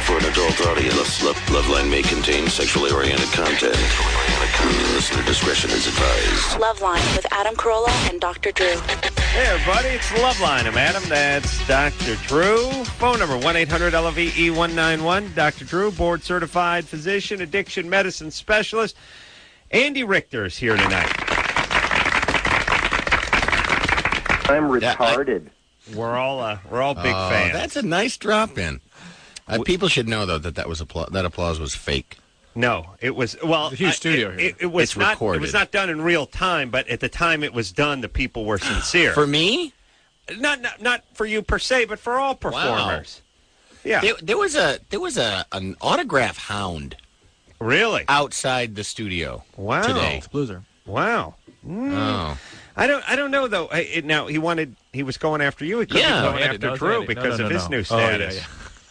for an adult audience. Loveline may contain sexually oriented content. Listener discretion is advised. Loveline with Adam Carolla and Dr. Drew. Hey, everybody, it's Loveline. I'm Adam. That's Dr. Drew. Phone number 1-800-LOVE-191. Dr. Drew, board-certified physician, addiction medicine specialist. Andy Richter is here tonight. I'm retarded. We're all big fans. That's a nice drop-in. People should know, though, that applause was fake. No, it was a huge studio here. It was it's not recorded. It was not done in real time, but at the time it was done, the people were sincere. For me? Not for you per se, but for all performers. Wow. Yeah. There was an autograph hound. Really? Outside the studio. Wow. Today. It's Blueser. Wow. Oh. I don't know though. Now he was going after you. He could be going after Drew because of his new status.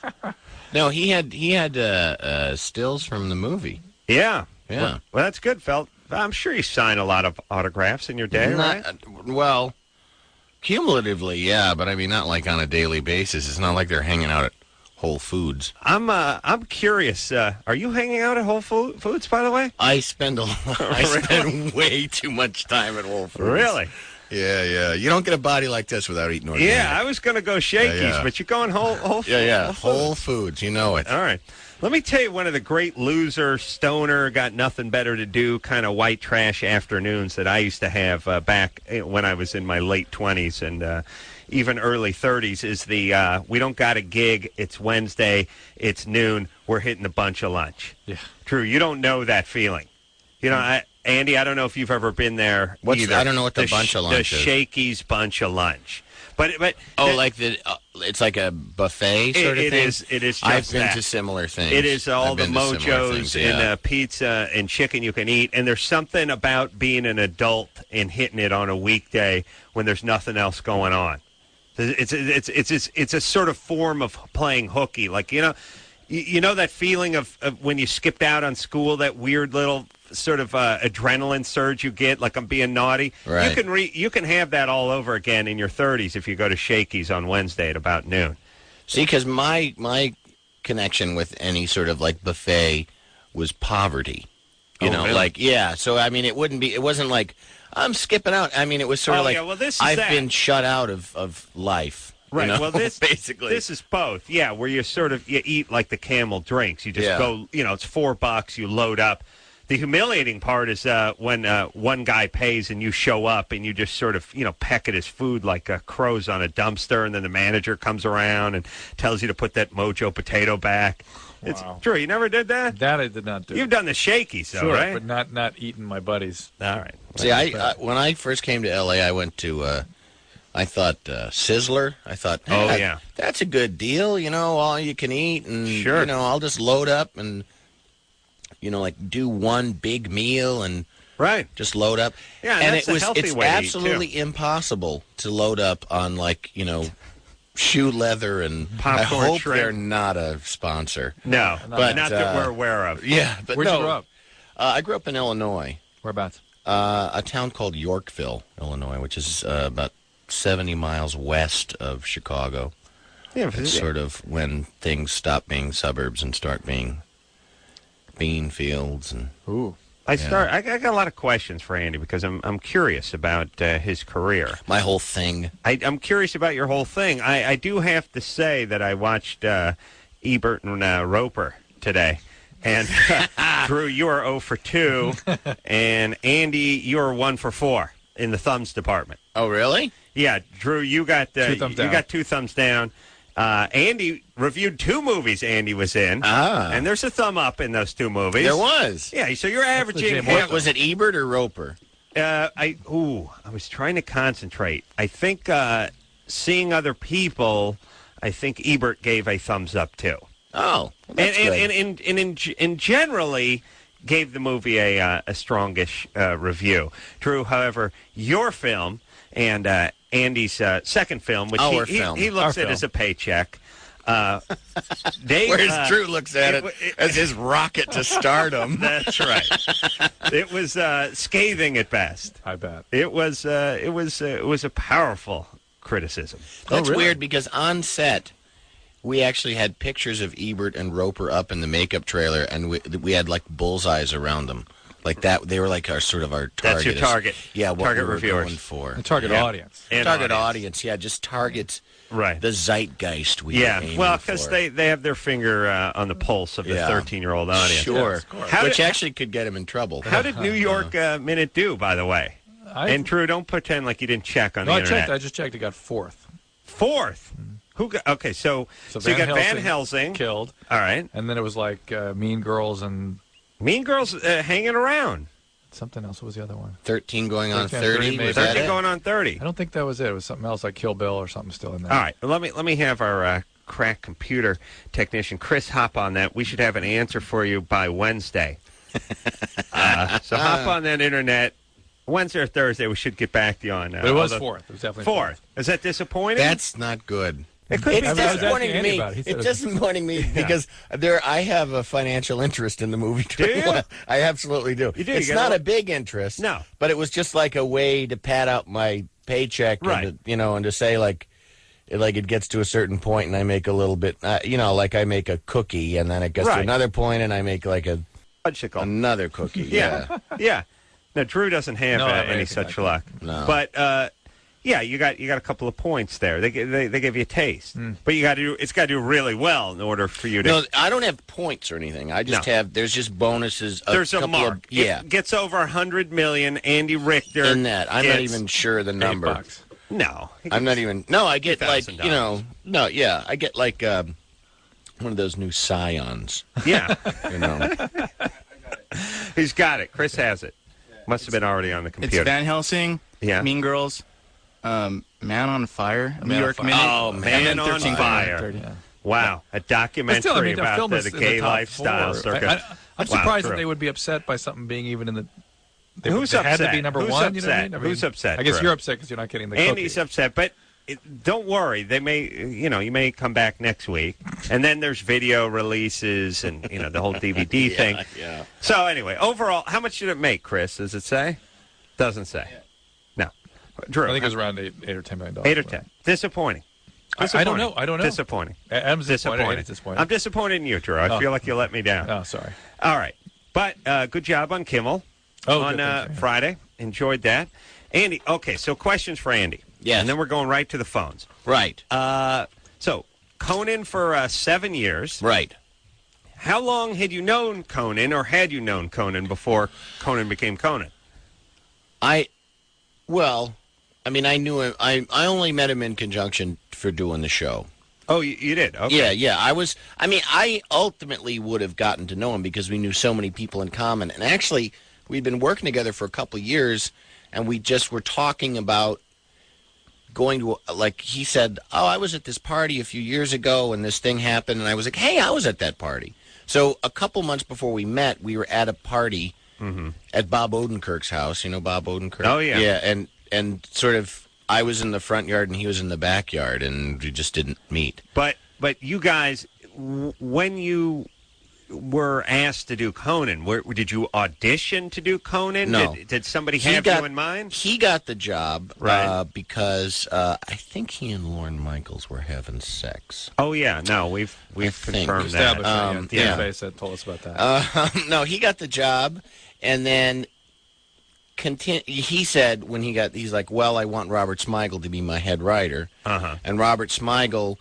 Oh, yeah. No, he had stills from the movie. Yeah. Yeah. Well, that's good, Felt. I'm sure you sign a lot of autographs in your day, right? Well, cumulatively, yeah, but I mean not like on a daily basis. It's not like they're hanging out at Whole Foods. I'm curious. Are you hanging out at Whole Foods, by the way? I spend spend way too much time at Whole Foods. Really? Yeah. You don't get a body like this without eating organic. Yeah, I was going to go Shakey's, but you're going Whole Foods. Yeah. Whole Foods, you know it. All right. Let me tell you one of the great loser, stoner, got nothing better to do kind of white trash afternoons that I used to have back when I was in my late 20s and even early 30s is the we don't got a gig, it's Wednesday, it's noon, we're hitting a bunch of lunch. Yeah. True, you don't know that feeling. You know, Andy, I don't know if you've ever been there either. I don't know what the bunch of lunch is. The Shakey's bunch of lunch. But it's like a buffet sort of thing? It is just I've been that. to similar things. It is all the mojos and pizza and chicken you can eat. And there's something about being an adult and hitting it on a weekday when there's nothing else going on. It's a sort of form of playing hooky. Like, you know that feeling of when you skipped out on school, that weird little sort of adrenaline surge you get, like I'm being naughty. Right. You can have that all over again in your 30s if you go to Shakey's on Wednesday at about noon. See, because my connection with any sort of like buffet was poverty. You know, really? like, yeah. So, I mean, it wasn't like I'm skipping out. I mean, it was sort of like I've been shut out of life. Right. You know, well, this basically this is both. Yeah, where you eat like the Camel drinks. You just go. It's $4. You load up. The humiliating part is when one guy pays and you show up and you just sort of peck at his food like crows on a dumpster, and then the manager comes around and tells you to put that mojo potato back. Wow. It's true. You never did that? That I did not do. You've done the Shakey's, though, sure, right? but not eating my buddies. All right. See, I when I first came to L.A., I went to, I thought Sizzler. I thought, that's a good deal, all you can eat. And, sure. I'll just load up and, like do one big meal and just load up. Yeah, and that's it's absolutely impossible to load up on, shoe leather and popcorn. I hope shrimp. they're not a sponsor. No, but not that we're aware of. Yeah, but Where'd you grow up? I grew up in Illinois. Whereabouts? A town called Yorkville, Illinois, which is about 70 miles west of Chicago. Yeah, it's sort of when things stop being suburbs and start being bean fields. And ooh. I got a lot of questions for Andy because I'm curious about his career. My whole thing. I'm curious about your whole thing. I do have to say that I watched Ebert and Roper today. And Drew, you are 0 for 2. And Andy, you're 1 for 4 in the thumbs department. Oh, really? Yeah, Drew, you got 2 thumbs down. You got 2 thumbs down. Andy reviewed 2 movies Andy was in. And there's a thumb up in those 2 movies. There was. Yeah, so you're averaging. Was it Ebert or Roper? I was trying to concentrate. I think Seeing Other People, I think Ebert gave a thumbs up too. Oh, well, that's good. And generally gave the movie a strongish review. Drew, however, your film and Andy's second film, which he looks at as a paycheck. Whereas Drew looks at it as his rocket to stardom. That's right. It was scathing at best. I bet it was a powerful criticism. That's weird because on set we actually had pictures of Ebert and Roper up in the makeup trailer, and we had like bullseyes around them. Like that, they were like our target. That's your target. Yeah, what target we were reviewers. going for. The target audience. And target audience. Yeah, just target the zeitgeist we were aiming well, because they have their finger on the pulse of the 13-year-old audience. Sure. Which actually could get him in trouble. How did New York Minute do, by the way? And Drew, don't pretend like you didn't check on the internet. I just checked. It got 4th. 4th? Who got, okay, so you got Van Helsing. Killed. All right. And then it was like Mean Girls and... Mean Girls hanging around. Something else. What was the other one? 13 going on 30. 13 going on 30. I don't think that was it. It was something else like Kill Bill or something still in there. All right. Let me have our crack computer technician, Chris, hop on that. We should have an answer for you by Wednesday. So hop on that internet. Wednesday or Thursday, we should get back to you on. But it was 4th. It was definitely 4th. Is that disappointing? That's not good. It could it's be disappointing to me. It's disappointing me because I have a financial interest in the movie. Do you? I absolutely do. You do. It's not a big interest. No. But it was just like a way to pad out my paycheck, right? And to say like it gets to a certain point and I make a little bit, like I make a cookie and then it gets to another point and I make like another cookie. Yeah. Yeah. Now Drew doesn't have any such luck. No. But. Yeah, you got a couple of points there. They give you a taste, but it's got to do really well in order for you to. No, I don't have points or anything. I just have. There's just bonuses. There's a mark. If it gets over 100 million. Andy Richter. In that, I'm not even sure the number. $8. No, I'm not even. No, I get like No, yeah, I get like one of those new Scions. Yeah, He's got it. Chris has it. Must have been already on the computer. It's Van Helsing. Yeah. Mean Girls. Man on Fire, New York Minute. Oh, Man on Fire. 30, yeah. Wow, a documentary about the gay lifestyle circus. I'm surprised that they would be upset by something being even in the... Who's upset? Had to be number Who's one. Upset? You know what I mean? Who's upset? I guess you're upset because you're not getting the Andy's cookie. upset, but don't worry. They may, you may come back next week, and then there's video releases and the whole DVD thing. Yeah. So anyway, overall, how much did it make, Chris? Does it say? Doesn't say. Yeah. No. Drew, I think it was around $8 or $10 million. 8 or 10. Disappointing. I don't know. Disappointing. I'm disappointed. I'm disappointed in you, Drew. I feel like you let me down. Oh, sorry. All right. But good job on Kimmel on Friday. Enjoyed that. Andy, okay, so questions for Andy. Yes. And then we're going right to the phones. Right. So, Conan for 7 years. Right. How long had you known Conan, or had you known Conan before Conan became Conan? I knew him. I only met him in conjunction for doing the show. Oh, you did? Okay. Yeah. I ultimately would have gotten to know him because we knew so many people in common. And actually, we'd been working together for a couple of years, and we just were talking about going to, like, he said, I was at this party a few years ago, and this thing happened. And I was like, hey, I was at that party. So a couple months before we met, we were at a party at Bob Odenkirk's house. You know Bob Odenkirk? Oh, yeah. Yeah, and sort of, I was in the front yard and he was in the backyard, and we just didn't meet. But you guys, when you were asked to do Conan, did you audition to do Conan? No. Did somebody have you in mind? He got the job because I think he and Lorne Michaels were having sex. Oh, yeah. No, we've confirmed that. Face told us about that. No, he got the job, and then he said when he's like, well, I want Robert Smigel to be my head writer. And Robert Smigel,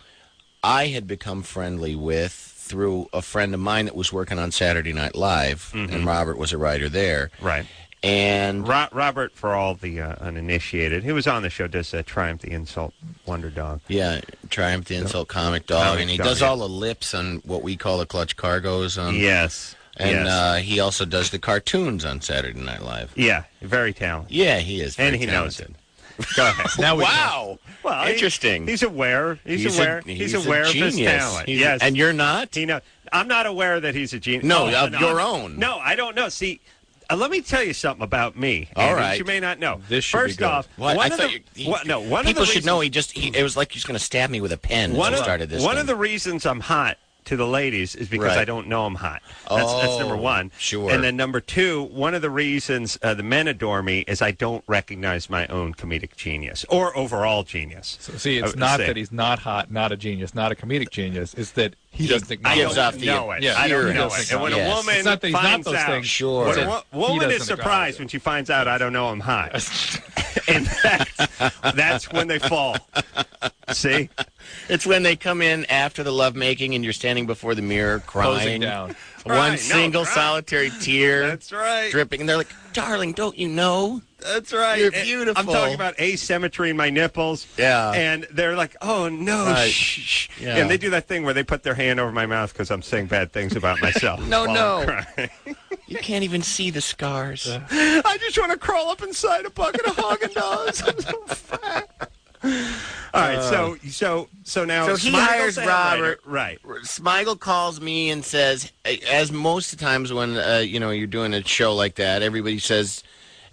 I had become friendly with through a friend of mine that was working on Saturday Night Live, and Robert was a writer there. Right. And Robert, for all the uninitiated, who was on the show, does Triumph the Insult Wonder Dog. Yeah, Triumph the Insult Comic Dog, and he does all the lips on what we call the Clutch Cargos. Yes. And he also does the cartoons on Saturday Night Live. Yeah, very talented. Yeah, he is very talented. Knows it. Go ahead. Wow. Well, interesting. He's aware. He's aware of his talent. Yes. And you're not? I'm not aware that he's a genius. No, of your own. No, I don't know. See, let me tell you something about me. All right. That you may not know. This should First be good. off, people should know it was like he was going to stab me with a pen. It was one of the reasons I'm hot to the ladies is because I don't know I'm hot. That's number one. Sure. And then number two, one of the reasons the men adore me is I don't recognize my own comedic genius or overall genius. So, see, it's not that he's not hot, not a genius, not a comedic genius. It's that he doesn't acknowledge gives off it. Yeah, I don't know it. And when a woman it's not that he's finds not those out, things, sure. when a woman is surprised when she finds out I don't know I'm hot. And that's when they fall. See? It's when they come in after the lovemaking and you're standing before the mirror crying. Down. One single solitary tear. That's right. Dripping. And they're like, darling, don't you know? That's right. You're beautiful. I'm talking about asymmetry in my nipples. Yeah. And they're like, oh, no. Right. Shh. Yeah. And they do that thing where they put their hand over my mouth because I'm saying bad things about myself. No. You can't even see the scars. I just want to crawl up inside a bucket of Haagen-Dazs. I'm so fat. All right, so now So he Smigel's hires the head Robert. writer. Right. Smigel calls me and says, as most of the times when you're doing a show like that, everybody says,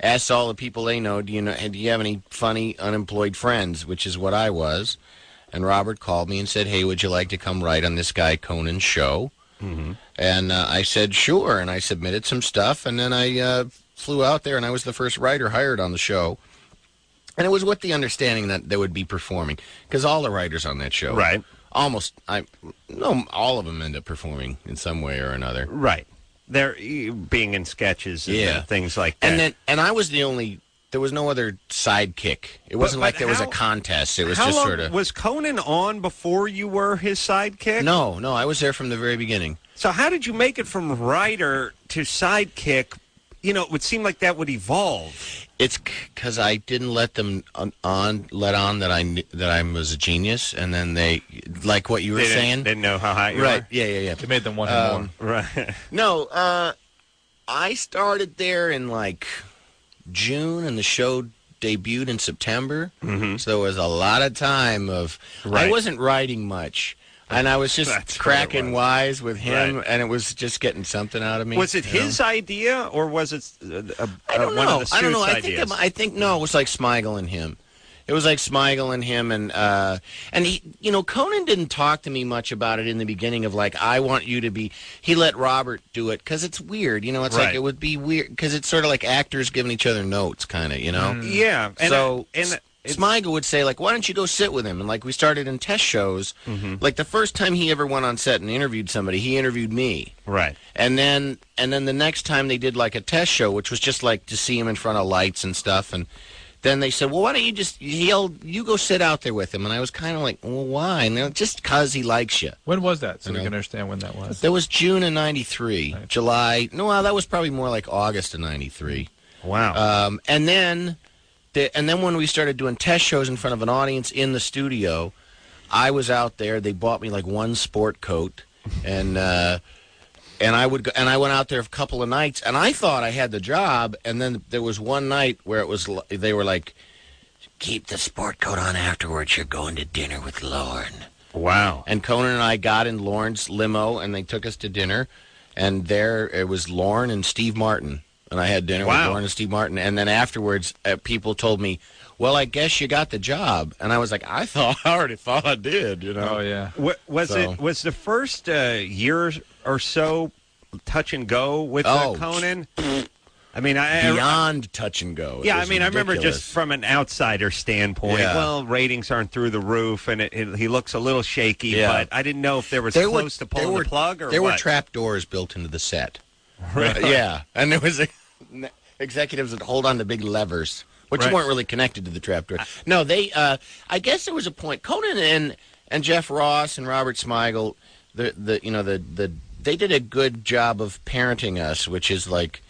asks all the people they know, do you have any funny unemployed friends? Which is what I was. And Robert called me and said, hey, would you like to come write on this guy Conan's show? Mm-hmm. And I said, sure. And I submitted some stuff, and then I flew out there, and I was the first writer hired on the show. And it was with the understanding that they would be performing, because all the writers on that show, Right. all of them end up performing in some way or another. Right. They're being in sketches and things like that. And I was the only. There was no other sidekick. It wasn't like there was a contest. It was just sort of. Was Conan on before you were his sidekick? No, I was there from the very beginning. So how did you make it from writer to sidekick? It would seem like that would evolve. It's because I didn't let them let on that I was a genius, and then they, like what you were saying, didn't know how high you were. Right? Yeah. They made them want him more. Right. No, I started there in like June, and the show debuted in September. Mm-hmm. So there was a lot of time of. Right. I wasn't writing much. And I was just cracking wise with him, and it was just getting something out of me. Was it his idea, or was it I don't know. one of the suit's ideas? I think no, it was like Smigel and him. It was like Smigel and him, and he, Conan didn't talk to me much about it in the beginning of like, I want you to be. He let Robert do it because it's weird, It's like it would be weird because it's sort of like actors giving each other notes, kind of, Yeah. Smigel would say, like, why don't you go sit with him? And, like, we started in test shows. Mm-hmm. Like, the first time he ever went on set and interviewed somebody, he interviewed me. Right. And then the next time they did, like, a test show, which was just, like, to see him in front of lights and stuff. And then they said, well, why don't you go sit out there with him? And I was kind of like, well, why? And they're like, just because he likes you. When was that? So we can understand when that was. That was June of 93. Right. July. No, well, that was probably more like August of 93. Wow. And then when we started doing test shows in front of an audience in the studio, I was out there. They bought me like one sport coat, and I went out there a couple of nights, and I thought I had the job. And then there was one night where they were like, "Keep the sport coat on afterwards. You're going to dinner with Lorne." Wow. And Conan and I got in Lorne's limo, and they took us to dinner, and there it was Lorne and Steve Martin. And I had dinner with Lorne and Steve Martin. And then afterwards, people told me, well, I guess you got the job. And I was like, I already thought I did, Oh, yeah. Was the first year or so touch and go with Conan? I mean, beyond touch and go. Yeah, I mean, ridiculous. I remember just from an outsider standpoint, well, ratings aren't through the roof, and he looks a little shaky, but I didn't know if there was close to pulling the plug or what. There were trap doors built into the set. Yeah, and there was executives that hold on to big levers, which weren't really connected to the trapdoor. No, they. I guess there was a point. Conan and Jeff Ross and Robert Smigel, they did a good job of parenting us, which is like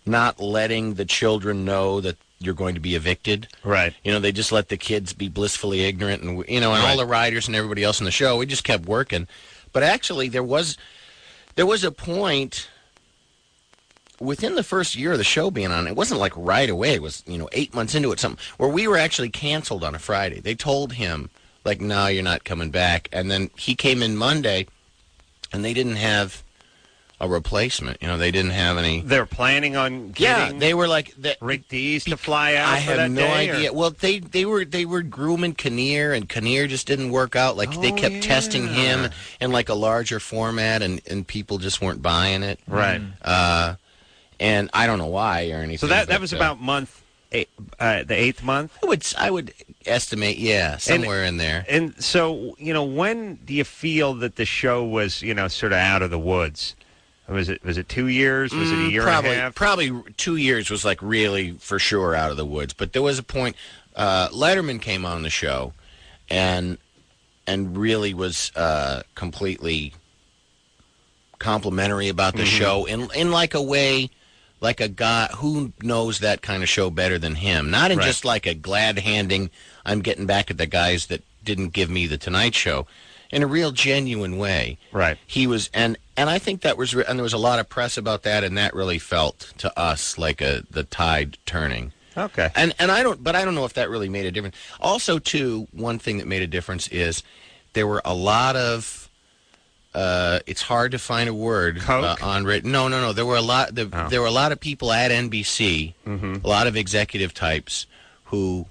not letting the children know that you're going to be evicted. Right. They just let the kids be blissfully ignorant, and and all the writers and everybody else in the show, we just kept working. But actually, there was a point. Within the first year of the show being on, it wasn't like right away. It was, 8 months into it, something where we were actually canceled on a Friday. They told him, like, no, you're not coming back. And then he came in Monday, and they didn't have a replacement. They didn't have any. They're planning on Yeah, getting they were like Rick Dees to fly out. I for have that no day, idea. Well, they were grooming Kinnear, and Kinnear just didn't work out. Like they kept testing him in like a larger format, and people just weren't buying it. Right. And I don't know why or anything. So that was about month eight, the 8th month. I would estimate, somewhere in there. And so when do you feel that the show was sort of out of the woods? Was it 2 years? Was it a year and a half? Probably 2 years was like really for sure out of the woods. But there was a point. Letterman came on the show, and really was completely complimentary about the show in like a way, like a guy who knows that kind of show better than him. Not in just like a glad handing, I'm getting back at the guys that didn't give me the Tonight Show. In a real genuine way. Right. He was, and I think that was, and there was a lot of press about that, and that really felt to us like the tide turning. Okay. And I don't know if that really made a difference. Also, too, one thing that made a difference is there were a lot of, it's hard to find a word on written. No. There were a lot. There were a lot of people at NBC, a lot of executive types who,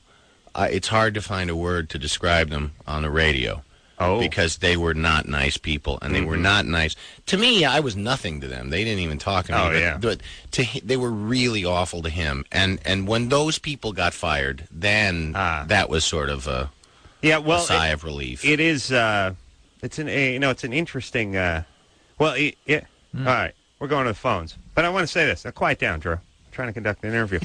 it's hard to find a word to describe them on the radio. Oh. Because they were not nice people, and they were not nice. To me, I was nothing to them. They didn't even talk to me. Oh, yeah. But they were really awful to him. And when those people got fired, then that was sort of a sigh of relief. It is. It's an interesting. All right, we're going to the phones, but I want to say this. Now, quiet down, Drew. I'm trying to conduct an interview.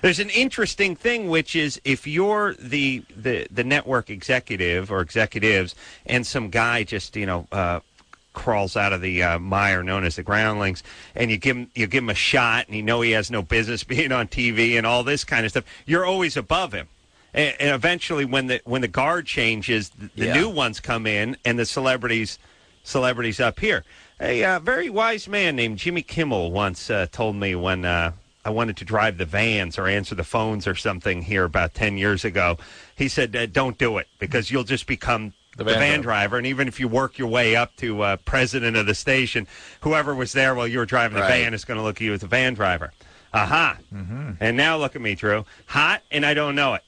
There's an interesting thing, which is if you're the network executive or executives, and some guy just crawls out of the mire known as the groundlings, and you give him a shot, and he has no business being on TV and all this kind of stuff. You're always above him, and eventually when the guard changes, the new ones come in, and the celebrities up here. A very wise man named Jimmy Kimmel once told me when I wanted to drive the vans or answer the phones or something here about 10 years ago. He said, don't do it, because you'll just become the van driver. And even if you work your way up to president of the station, whoever was there while you were driving the van is going to look at you as a van driver. Aha. And now look at me, Drew. Hot, and I don't know it.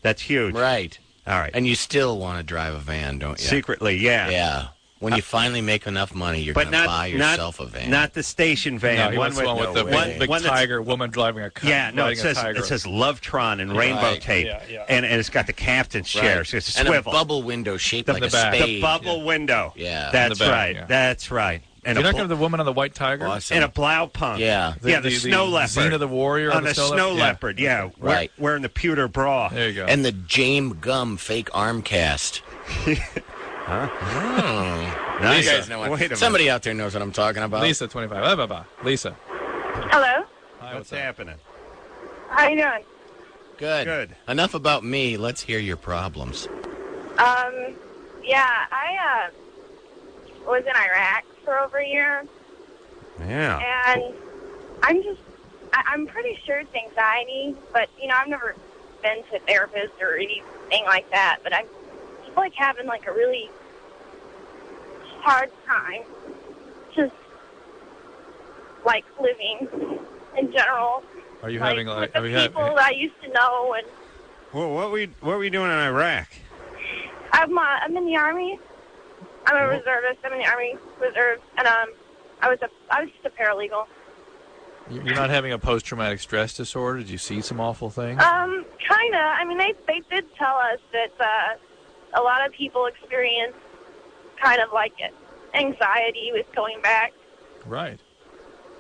That's huge. Right. All right. And you still want to drive a van, don't you? Secretly, yeah. Yeah. When you finally make enough money, you're going to buy yourself a van. Not the station van. No, he wants one with the big tiger woman driving a car. Yeah, no, it says Lovetron and rainbow tape. Yeah. And it's got the captain's chair. So it's a swivel. And a bubble window shaped like a spade. The bubble window. Yeah. That's right. Yeah. That's right. And you're not going to the woman on the white tiger? Awesome. And a Blaupunk. Yeah. The snow leopard. Xena the warrior on the snow leopard. Yeah. Right. Wearing the pewter bra. There you go. And the James Gum fake arm cast. Huh? Oh. Nice. You guys know what? Somebody out there knows what I'm talking about. Lisa, 25. Lisa. Hello. Hi, what's happening? How you doing? Good. Enough about me. Let's hear your problems. Yeah, I was in Iraq for over a year. Yeah. And I'm pretty sure it's anxiety, but, I've never been to a therapist or anything like that, but I'm just, like, having, like, a really hard time just, like, living in general. Are you having, like, with the people that I used to know? And well, what were you doing in Iraq? I'm in the Army. I'm a reservist. I'm in the Army Reserve, and I was just a paralegal. You're not having a post-traumatic stress disorder? Did you see some awful things? Kinda. I mean, they did tell us that a lot of people experience kind of like anxiety with going back. Right.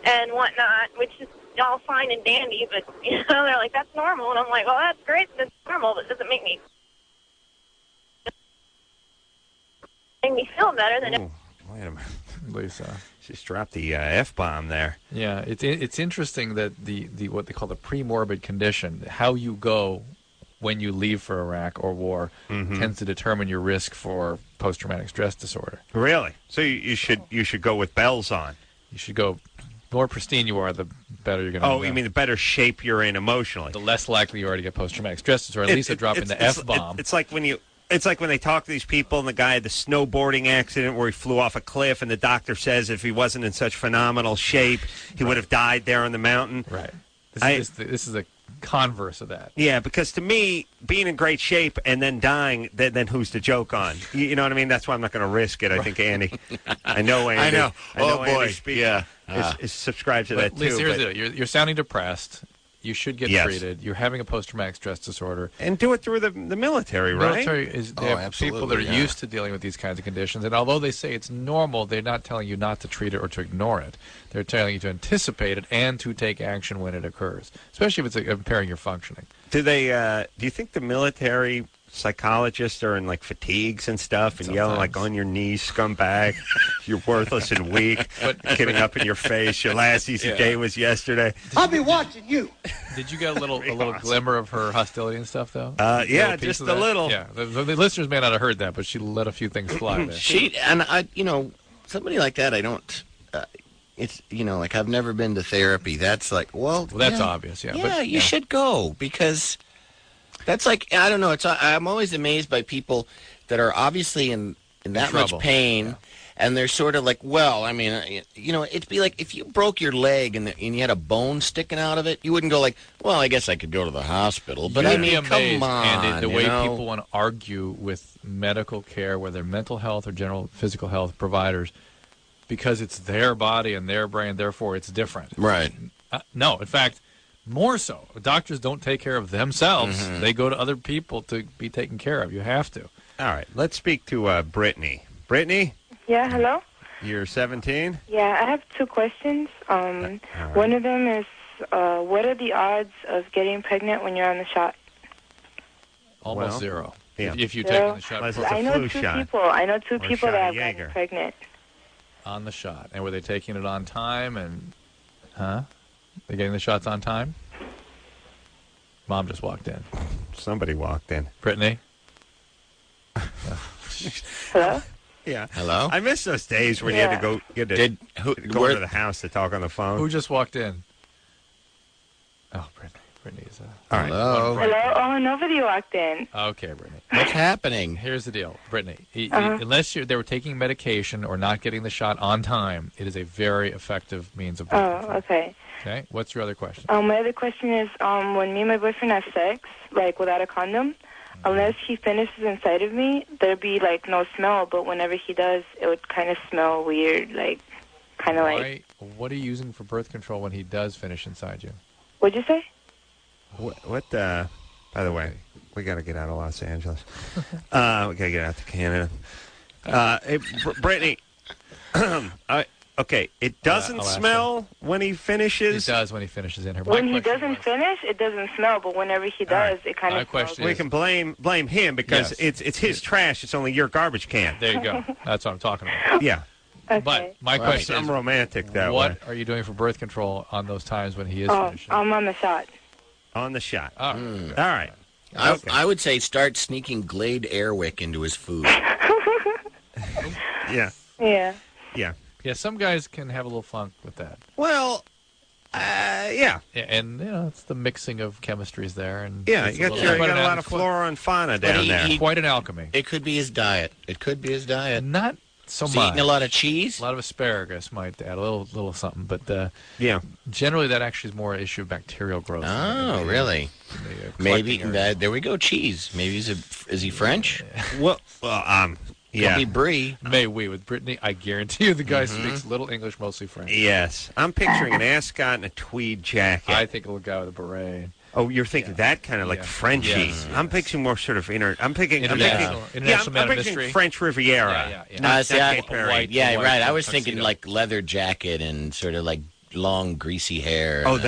And whatnot, which is all fine and dandy, but they're like, that's normal, and I'm like, well, that's great, that's normal, but it doesn't make me feel better than. Wait a minute, Lisa. Just dropped the F-bomb there. Yeah, it's interesting that the what they call the premorbid condition, how you go when you leave for Iraq or war, tends to determine your risk for post-traumatic stress disorder. Really? So you should go with bells on. You should go. The more pristine you are, the better you're going to. Oh, you mean the better shape you're in emotionally? The less likely you are to get post-traumatic stress disorder. At least dropping the F-bomb. It's like when you It's like when they talk to these people and the guy had the snowboarding accident where he flew off a cliff and the doctor says if he wasn't in such phenomenal shape, he would have died there on the mountain. Right. This is the converse of that. Yeah, because to me, being in great shape and then dying, then who's the joke on? You know what I mean? That's why I'm not going to risk it, I think, Andy. I know Andy. I know. Andy Speak is subscribed to that, Liz, too. here's the deal. You're sounding depressed. You should get treated. You're having a post-traumatic stress disorder. And do it through the military, right? Military is they have people that are used to dealing with these kinds of conditions. And although they say it's normal, they're not telling you not to treat it or to ignore it. They're telling you to anticipate it and to take action when it occurs, especially if it's impairing your functioning. Do you think the military psychologists are in like fatigues and stuff and yelling like on your knees, scumbag, you're worthless and weak, getting up in your face, your last easy day was yesterday. I'll be watching you. Did you get a little glimmer of her hostility and stuff though? Yeah, just a little. Yeah, the listeners may not have heard that, but she let a few things fly there. Somebody like that, I don't. It's like I've never been to therapy. That's like, well that's obvious. Yeah, but you should go because. That's like, I don't know, I'm always amazed by people that are obviously in that much pain, and they're sort of like, well, I mean, it'd be like if you broke your leg and you had a bone sticking out of it, you wouldn't go like, well, I guess I could go to the hospital. But I mean, come on. Andy, the way people want to argue with medical care, whether mental health or general physical health providers, because it's their body and their brain, therefore it's different. Right. No, in fact, more so. Doctors don't take care of themselves. Mm-hmm. They go to other people to be taken care of. You have to. All right. Let's speak to Brittany. Brittany? Yeah, hello? You're 17? Yeah, I have two questions. Right. One of them is, what are the odds of getting pregnant when you're on the shot? Almost zero. Yeah. If you take the shot. I know two people that have gotten pregnant. On the shot. And were they taking it on time? And They getting the shots on time? Mom just walked in. Somebody walked in. Brittany? Hello? Yeah. Hello? I miss those days when you had to go go to the house to talk on the phone. Who just walked in? Oh, Brittany. Brittany's all right. Hello? Oh, nobody walked in. Okay, Brittany. What's happening? Here's the deal, Brittany. Unless they were taking medication or not getting the shot on time, it is a very effective means of birth control. Okay. Okay. What's your other question? My other question is, when me and my boyfriend have sex, like without a condom, unless he finishes inside of me, there'd be like no smell. But whenever he does, it would kind of smell weird, like kind of like. What are you using for birth control when he does finish inside you? What'd you say? What? By the way, we got to get out of Los Angeles. We got to get out to Canada. Hey, Brittany. Okay, it doesn't smell when he finishes. It does when he finishes in her. When he doesn't finish, it doesn't smell. But whenever he does, it kind of smells. We can blame him because it's his trash. It's only your garbage can. There you go. That's what I'm talking about. Yeah. Okay. But my question is, I'm romantic that way. What are you doing for birth control on those times when he is finishing? I'm on the shot. On the shot. All right. I would say start sneaking Glade Airwick into his food. Yeah. Yeah. Yeah. Yeah, some guys can have a little funk with that. Well, yeah. And, it's the mixing of chemistries there. And yeah, you got a lot of flora and fauna down there. Quite an alchemy. It could be his diet. Not so much. Eating a lot of cheese? A lot of asparagus might add a little something. But generally that actually is more an issue of bacterial growth. Oh, really? Maybe. There we go, cheese. Maybe is he French? Well, yeah. Could be Brie. May we. With Brittany, I guarantee you the guy speaks little English, mostly French. Yes. I'm picturing an ascot and a tweed jacket. I think a little guy with a beret. Oh, you're thinking that kind of like Frenchy. Yes. I'm picturing more sort of I'm picturing French Riviera. Right. I was thinking like leather jacket and sort of like long greasy hair. Oh,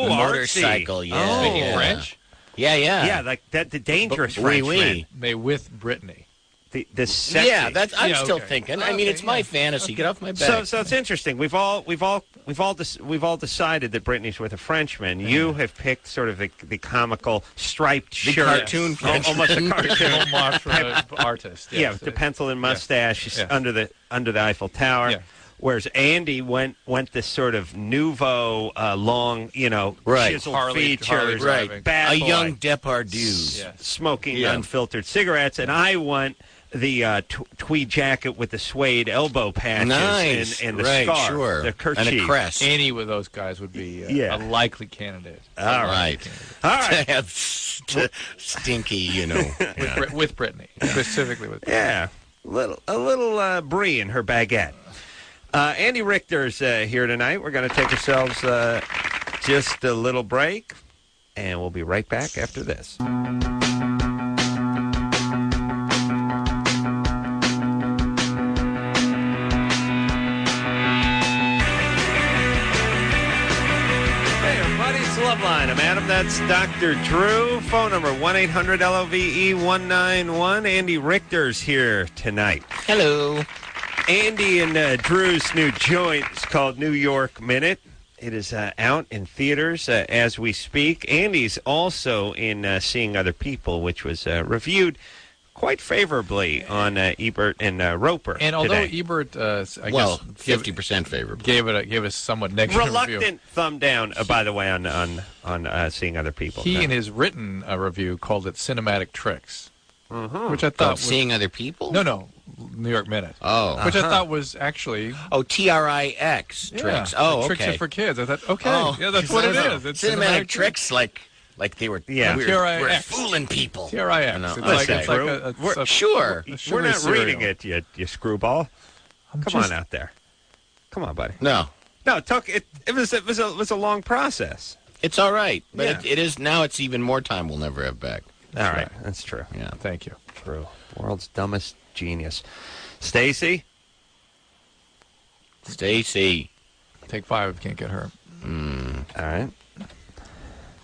motorcycle. Yeah. Speaking French. Yeah. Yeah, like that. The dangerous Frenchman. May with Brittany. The sexy. Yeah, I'm still thinking. I mean, it's my fantasy. Get off my back. So it's interesting. We've all decided that Brittany's with a Frenchman. You have picked sort of the comical striped shirt, cartoon Frenchman, almost a cartoon artist. Yes, the pencil and mustache under the Eiffel Tower. Yeah. Whereas Andy went this sort of nouveau, long, chiseled Harley features, driving. bad A boy, young Depardieu. smoking unfiltered cigarettes, and I went the tweed jacket with the suede elbow patches and the scarf, sure. the kerchief. And a crest. Any of those guys would be a likely candidate. All right. All right. To have stinky, With Brittany, specifically with Brittany. Yeah. A little brie in her baguette. Andy Richter's here tonight. We're going to take ourselves just a little break, and we'll be right back after this. Loveline. I'm Adam. That's Dr. Drew. Phone number 1-800-LOVE-191. Andy Richter's here tonight. Hello. Andy and Drew's new joint is called New York Minute. It is out in theaters as we speak. Andy's also in Seeing Other People, which was reviewed quite favorably on Ebert and Roper. And although today. Ebert, I guess, 50% favorable, gave a somewhat negative reluctant review. thumb down. By the way, on Seeing Other People. He, in his written review, called it cinematic tricks, which I thought was, Seeing Other People. No, New York Minute. Oh, which I thought was actually TRIX tricks. Tricks are for kids. I thought, that's what it is. It's cinematic tricks, like they were. We're fooling people. TRIX. It's like a sure. We're not cereal. reading it, you screwball. Come on out there. Come on, buddy. No, it was a long process. it's all right, but it is now. It's even more time we'll never have back. All right, that's true. Yeah, thank you. True. World's dumbest genius. Stacy? Take 5 if you can't get her. All right.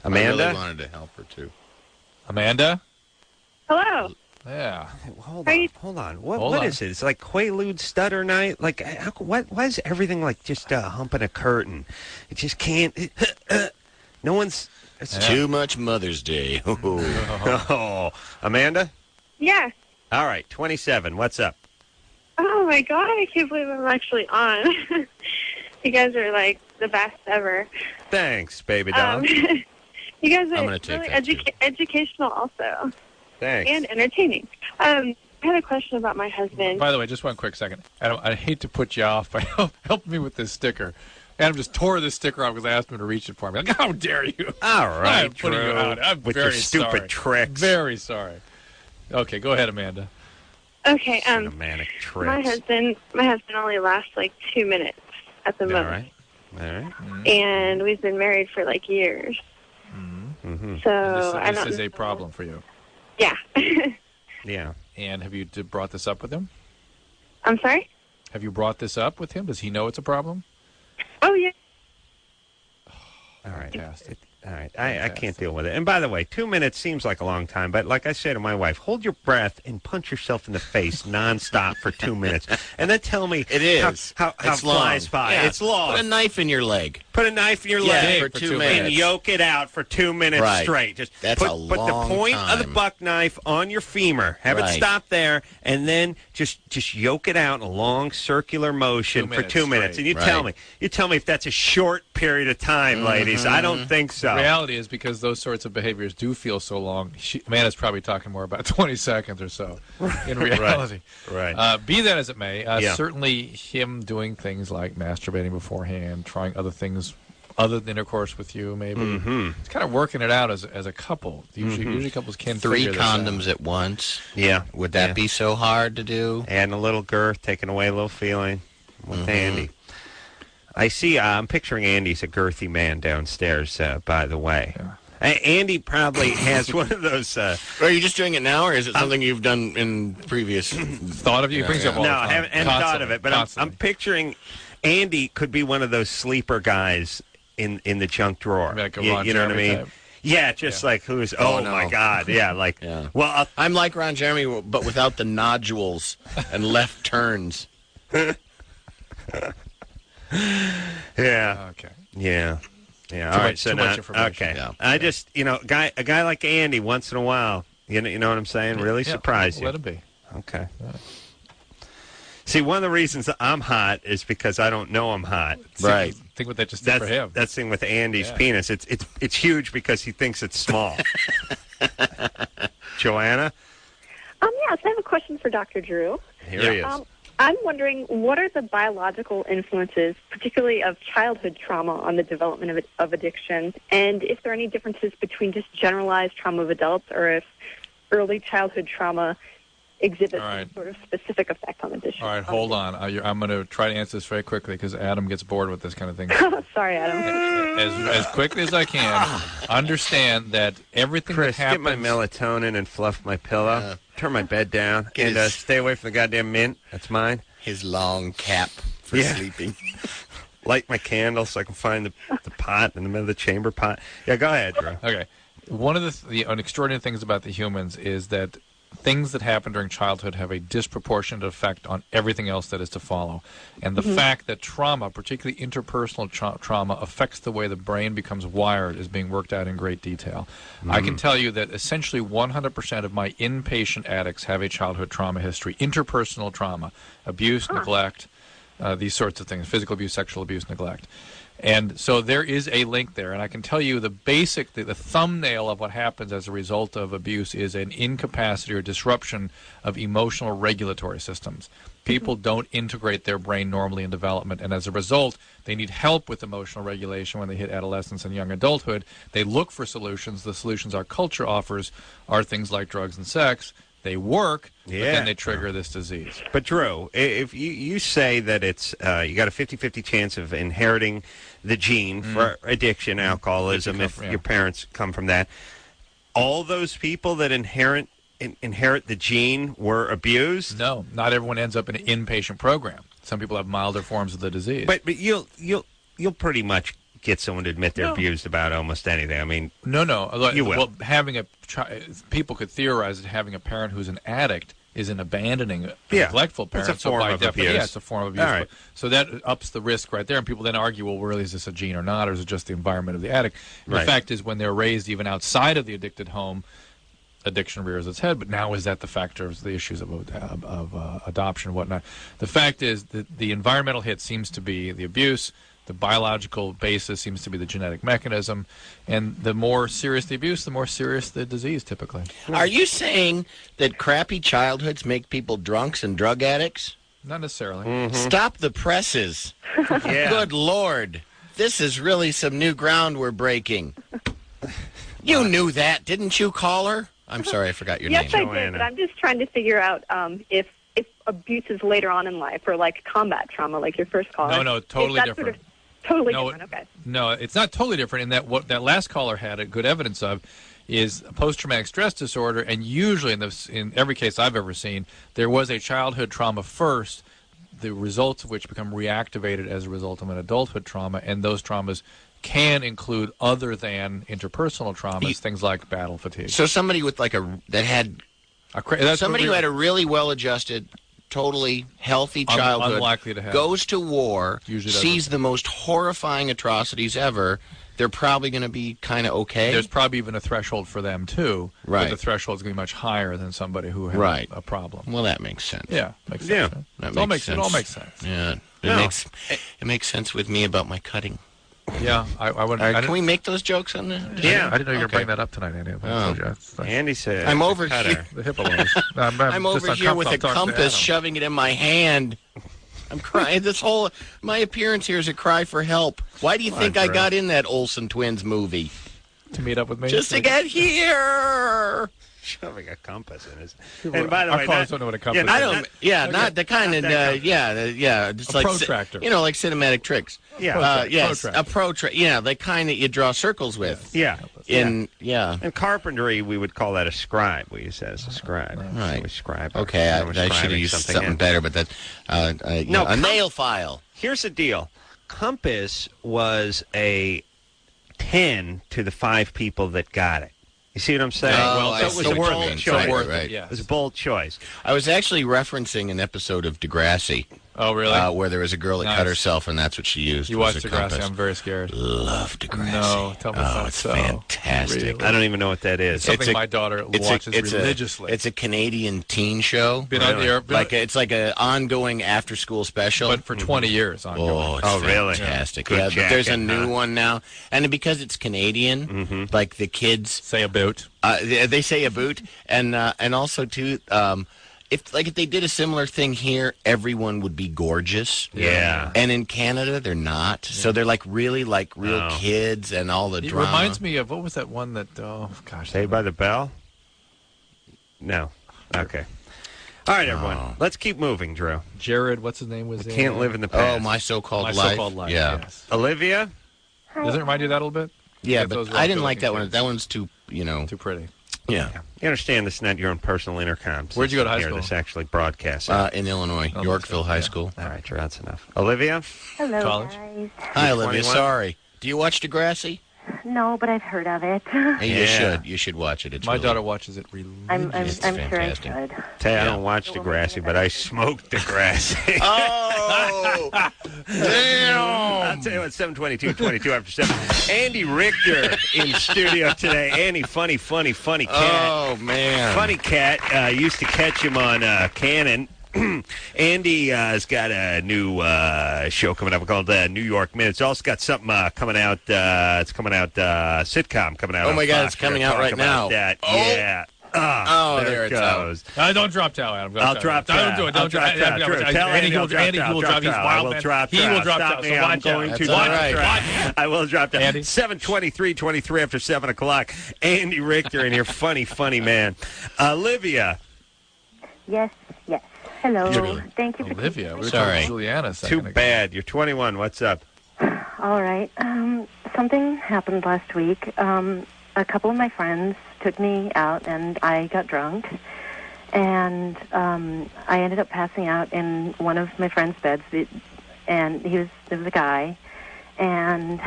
Amanda? I really wanted to help her, too. Amanda? Hello. Yeah. Hold on. What is it? It's like Quaalude stutter night? Like, why is everything like just humping a curtain? It just can't. No one's. It's too much Mother's Day. Oh. Amanda? Yeah. All right, 27. What's up? Oh my God! I can't believe I'm actually on. You guys are like the best ever. Thanks, baby doll. You guys are gonna take really that, educational also. Thanks. And entertaining. I had a question about my husband. By the way, just one quick second. I hate to put you off, but help me with this sticker. Adam just tore this sticker off because I asked him to reach it for me. Like, how dare you? All right, I'm putting you Drew, out. I'm with very your stupid sorry. tricks. Very sorry. Okay, go ahead, Amanda. Okay. Cinematic tricks. My husband only lasts like 2 minutes at the most. All right. And we've been married for like years. Mm-hmm. So This is a problem for you. Yeah. Yeah. And have you brought this up with him? I'm sorry? Have you brought this up with him? Does he know it's a problem? Oh, yeah. All right. Fantastic. All right. I can't deal with it. And by the way, 2 minutes seems like a long time, but like I say to my wife, hold your breath and punch yourself in the face nonstop for 2 minutes. And then tell me It is. how It's flies long. by. Yeah. It's long. Put a knife in your leg. Put a knife in your Yeah, leg for 2 minutes. and yoke it out for 2 minutes Right. straight. Just That's put, a put long the point of the time. buck knife on your femur. Have it Right. stop there, and then just yoke it out in a long circular motion 2 for 2 minutes. straight. And you tell me if that's a short period of time, ladies. I don't think so. The reality is because those sorts of behaviors do feel so long, Amanda's probably talking more about 20 seconds or so in reality. Right. Be that as it may, Yeah. certainly him doing things like masturbating beforehand, trying other things other than intercourse with you, maybe. Mm-hmm. It's kind of working it out as a couple. Usually couples can 3 figure this out. condoms at once. Yeah. Would that be so hard to do? Adding a little girth, taking away a little feeling with Andy. I see. I'm picturing Andy's a girthy man downstairs. By the way, Andy probably has one of those. Are you just doing it now, or is it something you've done in previous? Thought of you? He brings up all the No, time. I haven't thought of it, but I'm picturing Andy could be one of those sleeper guys in the junk drawer. Like a you Ron know what I Jeremy mean? type? Yeah, just like who's? Oh, no. my God! Yeah, like. Yeah. Well, I'm like Ron Jeremy, but without the nodules and left turns. yeah. Okay. Yeah. Yeah. All right. So too much now, information. okay. Yeah. I just, a guy like Andy, once in a while, you know what I'm saying? Really Yeah, surprise you. let him be. Okay. See, one of the reasons that I'm hot is because I don't know I'm hot. Right. Think what that just did for him. That's the thing with Andy's penis. It's huge because he thinks it's small. Joanna? Yes, I have a question for Dr. Drew. Here he is. I'm wondering, what are the biological influences, particularly of childhood trauma, on the development of addiction? And if there are any differences between just generalized trauma of adults or if early childhood trauma exhibits some sort of specific effect on addiction? All right, hold on. I'm going to try to answer this very quickly because Adam gets bored with this kind of thing. Sorry, Adam. As quickly as I can, understand that everything Chris, that happens... get my melatonin and fluff my pillow. Turn my bed down. And stay away from the goddamn mint. That's mine. His long cap for sleeping. Light my candle so I can find the pot in the middle of the chamber pot. Yeah, go ahead, Drew. Okay. One of the extraordinary things about the humans is that things that happen during childhood have a disproportionate effect on everything else that is to follow. And the fact that trauma, particularly interpersonal trauma, affects the way the brain becomes wired is being worked out in great detail. I can tell you that essentially 100% of my inpatient addicts have a childhood trauma history, interpersonal trauma, abuse, neglect, these sorts of things, physical abuse, sexual abuse, neglect. And so there is a link there, and I can tell you the thumbnail of what happens as a result of abuse is an incapacity or disruption of emotional regulatory systems. People don't integrate their brain normally in development, and as a result, they need help with emotional regulation when they hit adolescence and young adulthood. They look for solutions. The solutions our culture offers are things like drugs and sex. They work, but then they trigger this disease. But, Drew, if you say that it's you got a 50-50 chance of inheriting the gene for addiction, alcoholism, if your parents come from that, all those people that inherit the gene were abused? No, not everyone ends up in an inpatient program. Some people have milder forms of the disease. But you'll pretty much get someone to admit they're abused about almost anything. I mean, no. You will. Well, people could theorize that having a parent who's an addict is an abandoning, neglectful parent. It's a form of abuse. Yeah, it's a form of abuse. All right. So that ups the risk right there, and people then argue, well, really, is this a gene or not, or is it just the environment of the addict? And the fact is, when they're raised even outside of the addicted home, addiction rears its head. But now is that the factor of the issues of adoption and whatnot? The fact is that the environmental hit seems to be the abuse. The biological basis seems to be the genetic mechanism, and the more serious the abuse, the more serious the disease, typically. Are you saying that crappy childhoods make people drunks and drug addicts? Not necessarily. Stop the presses. Good Lord. This is really some new ground we're breaking. You knew that, didn't you, caller? I'm sorry, I forgot your name. Yes, I did, but I'm just trying to figure out if abuse is later on in life, or like combat trauma, like your first caller. No, totally different. Sort of totally different, okay. No, it's not totally different in that what that last caller had a good evidence of is post-traumatic stress disorder, and usually in every case I've ever seen, there was a childhood trauma first, the results of which become reactivated as a result of an adulthood trauma, and those traumas can include other than interpersonal traumas, things like battle fatigue. So somebody with who had a really well-adjusted, totally healthy childhood, unlikely to have. Goes to war, sees the most horrifying atrocities ever, they're probably going to be kind of okay. There's probably even a threshold for them, too. Right. But the threshold's going to be much higher than somebody who has a problem. Well, that makes sense. Yeah, makes sense. Yeah. Right? It all makes sense. Yeah. It makes sense with me about my cutting. Yeah, I would. Can we make those jokes on there? Yeah, I didn't know you were going to bring that up tonight, Andy. Andy said, "I'm over here." The hippo. I'm over here with a compass, shoving it in my hand. I'm crying. My appearance here is a cry for help. Why do you think I got in that Olsen Twins movie? To meet up with me? Just to get here. Shoving a compass in his. And by the way, I don't know what a compass is. I don't. Yeah, not the kind of. Just a like protractor. Like cinematic tricks. Yeah. Yes, a protractor. Yeah, the kind that you draw circles with. Yeah. In carpentry, we would call that a scribe. We use that as a scribe. Right. So scribe. Okay, I should have used something better, but that a nail file. Here's the deal. Compass was a 10 to the 5 people that got it. You see what I'm saying? So it was a bold choice. Right. It was a bold choice. I was actually referencing an episode of Degrassi Oh, really? Where there was a girl that Nice. cut herself, and that's what she used. You was watched a Degrassi? compass. I'm very scared. Love Degrassi. No, tell me Oh, it's fantastic. Really? I don't even know what that is. It's something my daughter watches religiously. It's a Canadian teen show. Been on the air, It's like an ongoing after-school special. but for 20 years ongoing. Oh, it's really? fantastic. Good Yeah, but there's a jacket, new huh? one now. And because it's Canadian, like the kids... Say a boot. they say a boot. And also, too... If they did a similar thing here, everyone would be gorgeous. Yeah. And in Canada, they're not. So they're really real Oh. kids and all the It drama. reminds me of, what was that one that, Saved by the Bell? No. Okay. All right, everyone. Let's keep moving, Drew. Jared, what's his name? Was Can't live in the Oh, past. My So-Called My Life. So-Called Life, Yeah. yes. Olivia? Does it remind you of that a little bit? Yeah, Get but those I didn't like well-looking that one. kids. That one's too, Too pretty. Yeah. You understand this is not your own personal intercom. Where'd you go to high Here, school? This actually broadcasts. In Illinois, Oh, Yorkville that's High good, School. All right, Drew, that's enough. Olivia? Hello, College? guys. Hi, Olivia. 21? Sorry. Do you watch Degrassi? No, but I've heard of it. Hey, you Yeah. should. You should watch it. It's My really- daughter watches it religiously. I'm It's sure I fantastic. should. Tell you, I Yeah. don't watch Degrassi, but I smoke Degrassi. Oh, damn! I'll tell you what, 7:22 after 7. Andy Richter in studio today. Andy, funny cat. Oh, man. Funny cat. Used to catch him on Conan. Andy has got a new show coming up called New York Minute. It's also got something coming out. It's coming out. Sitcom coming out. Oh, on my God, Fox. it's coming We're gonna out right talk about now. That. Oh. Yeah. Oh, there it it's out. goes. Don't drop towel, Adam. I'll drop Don't towel. do it. I'll Don't drop towel. Drew, tell Andy Andy will drop. Andy will drop. He's I wild will man. drop He will drop Stop towel. me. So I'm watch going out. to That's all watch right. out. I will drop down. Andy? 7:23 after 7 o'clock. Andy Richter in here. Funny man. Olivia. Yes. Hello. Julie. Thank you for Olivia, we were Sorry. talking to Juliana a second Too ago. bad. You're 21. What's up? All right. Something happened last week. A couple of my friends took me out, and I got drunk. And I ended up passing out in one of my friend's beds. And there was a guy. And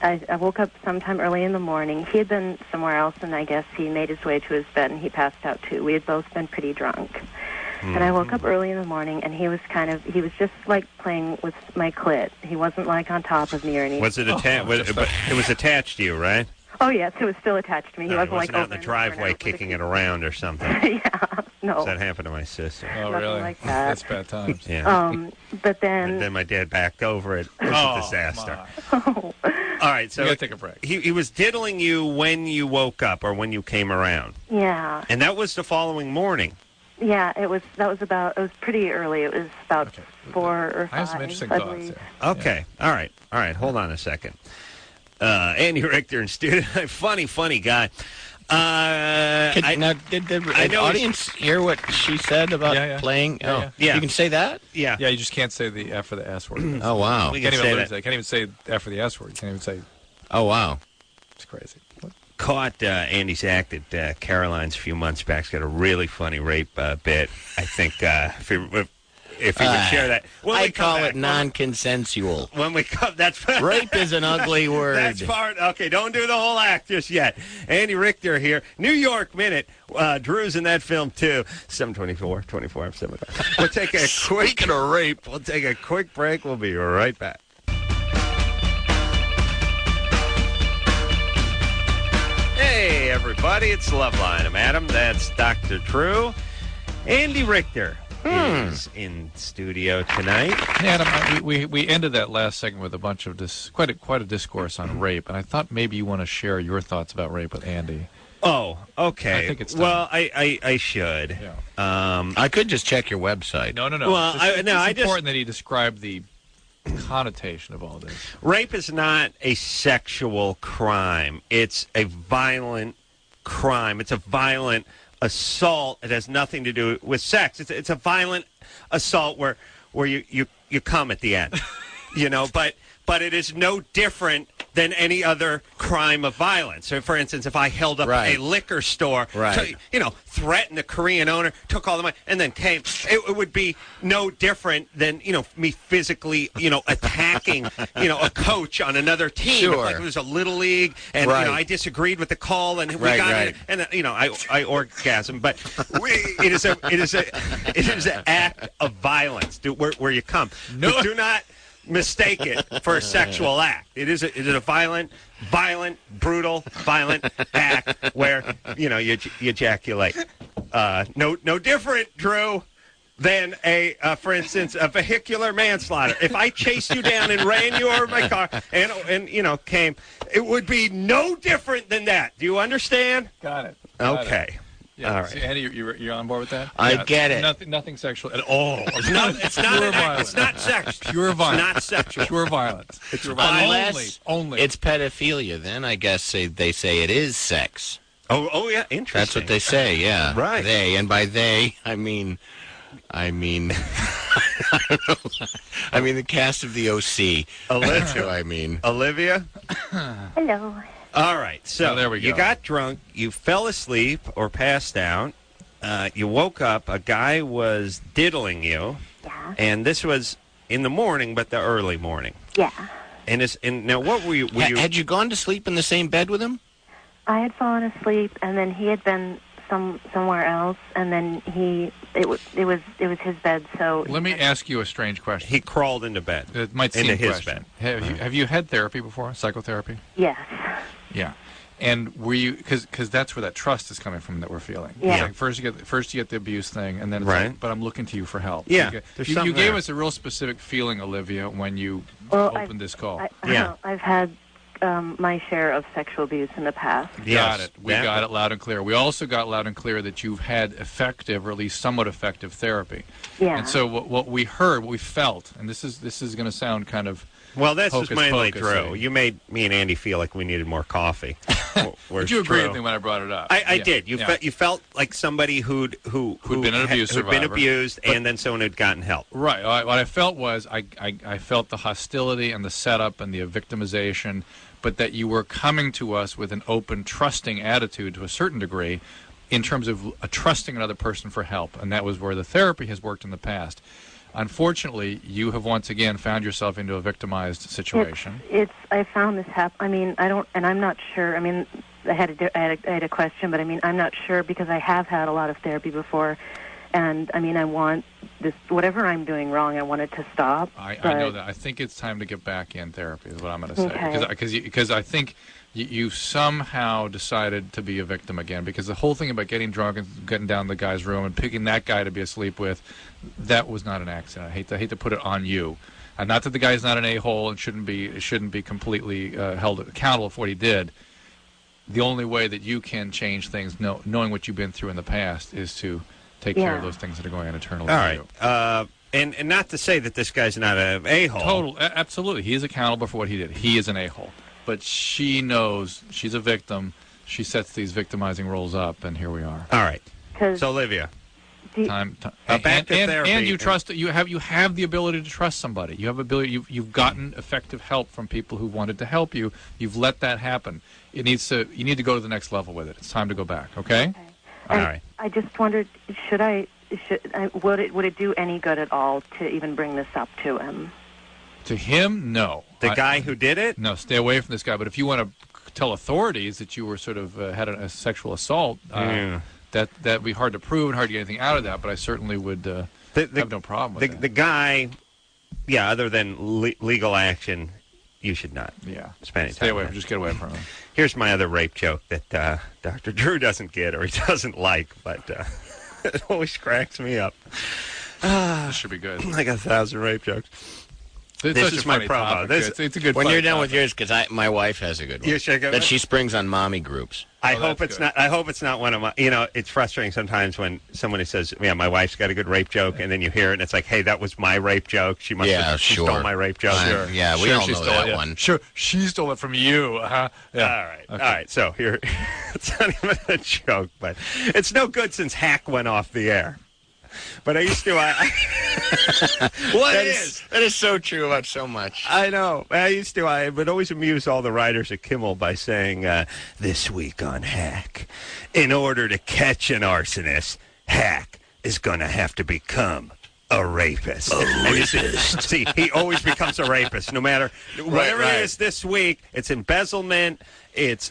I woke up sometime early in the morning. He had been somewhere else, and I guess he made his way to his bed, and he passed out too. We had both been pretty drunk. And I woke up early in the morning, and he was just like playing with my clit. He wasn't like on top of me or anything. Was it attached? But it was attached to you, right? Oh, yes, it was still attached to me. He No, wasn't he like wasn't out in over the in the driveway corner with kicking a- it around or something. Yeah, no. That happened to my sister. Oh, Nothing really? like that. That's bad times. Yeah. But And then, then my dad backed over it. It was a disaster. my. oh, All right, so We gotta take a break. he was diddling you when you woke up or when you came around, yeah, and that was the following morning. it was pretty early. It was about Okay. 4 or 5. I have some interesting I thoughts believe. here. Okay, all right. Hold on a second. Andy Richter in studio, funny guy. Did the know audience hear what she said about Yeah. playing? Yeah. You can say that? Yeah. Yeah, you just can't say the F or the S word. Oh, wow. We Can't can even say lose that. it. Can't even say F or the S word. Can't even say. Oh, wow. It's crazy. Caught Andy's act at Caroline's a few months back. He's got a really funny rape bit. I think if he would share that. When we I come call back, it non-consensual. When we come, that's Rape is an ugly word. That's part. Okay, don't do the whole act just yet. Andy Richter here. New York Minute. Drew's in that film too. 7:24 after 7. We'll take a quick. Speaking of rape. We'll take a quick break. We'll be right back. Hey everybody, it's Loveline. I'm Adam. That's Dr. Drew. Andy Richter is in studio tonight. Adam, we ended that last segment with a bunch of quite a discourse on rape, and I thought maybe you want to share your thoughts about rape with Andy. Oh, okay. I think it's time. well, I should. Yeah. I could just check your website. No. Well, it's important that he described the connotation of all this. Rape is not a sexual crime. It's a violent crime. It's a violent assault. It has nothing to do with sex. It's a violent assault where you come at the end. But it is no different than any other crime of violence. So, for instance, if I held up a liquor store, threatened the Korean owner, took all the money, and then came, it would be no different than, me physically, attacking, a coach on another team. Sure. If, like, it was a little league, and, I disagreed with the call, and we got it, and, I orgasm. But it is an act of violence where you come. No. But do not mistake it for a sexual act. It is a violent, brutal, violent act where you ejaculate. No different, Drew, than for instance, a vehicular manslaughter. If I chased you down and ran you over my car and came, it would be no different than that. Do you understand? Got it. Okay. Yeah. All right. So, Andy, you're on board with that? I get it. Nothing sexual at all. It's not sex. Pure violence. Not sexual. Pure violence. It's pure violence. Only. It's pedophilia. Then I guess they say it is sex. Oh yeah, interesting. That's what they say. Yeah. Right. They, and by they I mean, I don't know. I mean the cast of the OC. That's who I mean. Olivia. Hello. All right, so there we go. You got drunk, you fell asleep or passed out, you woke up, a guy was diddling you, and this was in the morning, but the early morning. Yeah. And now what were you... Had you gone to sleep in the same bed with him? I had fallen asleep, and then he had been somewhere else, and then it was his bed. So let me ask you a strange question. He crawled into bed. It might seem into his question. bed. Have you had therapy before? Psychotherapy? Yes. Yeah. And were you because that's where that trust is coming from that we're feeling. Yeah. Like first you get the abuse thing, and then it's like, but I'm looking to you for help. Yeah. You gave us a real specific feeling, Olivia, when you opened this call. I've had my share of sexual abuse in the past. Got it. We got it loud and clear. We also got loud and clear that you've had effective, or at least somewhat effective, therapy. Yeah. And so what we heard, what we felt, and this is going to sound kind of well, this was mainly hocus-pocus-y. Drew. You made me and Andy feel like we needed more coffee. Did you agree with me when I brought it up? I did. You felt like somebody who'd been an abuse survivor. Who'd been abused, and then someone who'd gotten help. Right. What I felt was I felt the hostility and the setup and the victimization, but that you were coming to us with an open, trusting attitude to a certain degree in terms of trusting another person for help, and that was where the therapy has worked in the past. Unfortunately, you have once again found yourself into a victimized situation. I found this happen. I mean, I'm not sure. I mean, I had a question, but I mean, I'm not sure because I have had a lot of therapy before, and I mean, I want this. Whatever I'm doing wrong, I want it to stop. I know that. I think it's time to get back in therapy. Is what I'm going to say because I think. You somehow decided to be a victim again, because the whole thing about getting drunk and getting down the guy's room and picking that guy to be asleep with, that was not an accident. I hate to put it on you. Not that the guy's not an a-hole and shouldn't be completely held accountable for what he did. The only way that you can change things, knowing what you've been through in the past, is to take care of those things that are going on internally. All right. And not to say that this guy's not an a-hole. Absolutely. He is accountable for what he did. He is an a-hole. But she knows she's a victim. She sets these victimizing roles up, and here we are. All right. So, Olivia, back to therapy. And you trust. You have the ability to trust somebody. You have ability. You've gotten effective help from people who wanted to help you. You've let that happen. You need to go to the next level with it. It's time to go back. Okay. All right. I just wondered, would it do any good at all to even bring this up to him? To him, no. The guy who did it? No, stay away from this guy. But if you want to tell authorities that you were sort of had a sexual assault, that'd be hard to prove and hard to get anything out of that. But I certainly would have no problem with that. The guy, other than legal action, you should not spend any time. Stay away. Just get away from him. Here's my other rape joke that Dr. Drew doesn't get or he doesn't like, but it always cracks me up. This should be good. Like 1,000 rape jokes. This is my problem. It's a good. When you're done with yours, because my wife has a good one. That she springs on mommy groups. I hope it's not. I hope it's not one of my. It's frustrating sometimes when somebody says, "Yeah, my wife's got a good rape joke," and then you hear it, and it's like, "Hey, that was my rape joke. She must have stole my rape joke." We all know that one. Sure, she stole it from you. Yeah. All right. Okay. All right. So here, it's not even a joke, but it's no good since Hack went off the air. But I used to. That is so true about so much. I know. I would always amuse all the writers at Kimmel by saying, this week on Hack, in order to catch an arsonist, Hack is going to have to become a rapist. See, he always becomes a rapist, no matter whatever it is this week. It's embezzlement, it's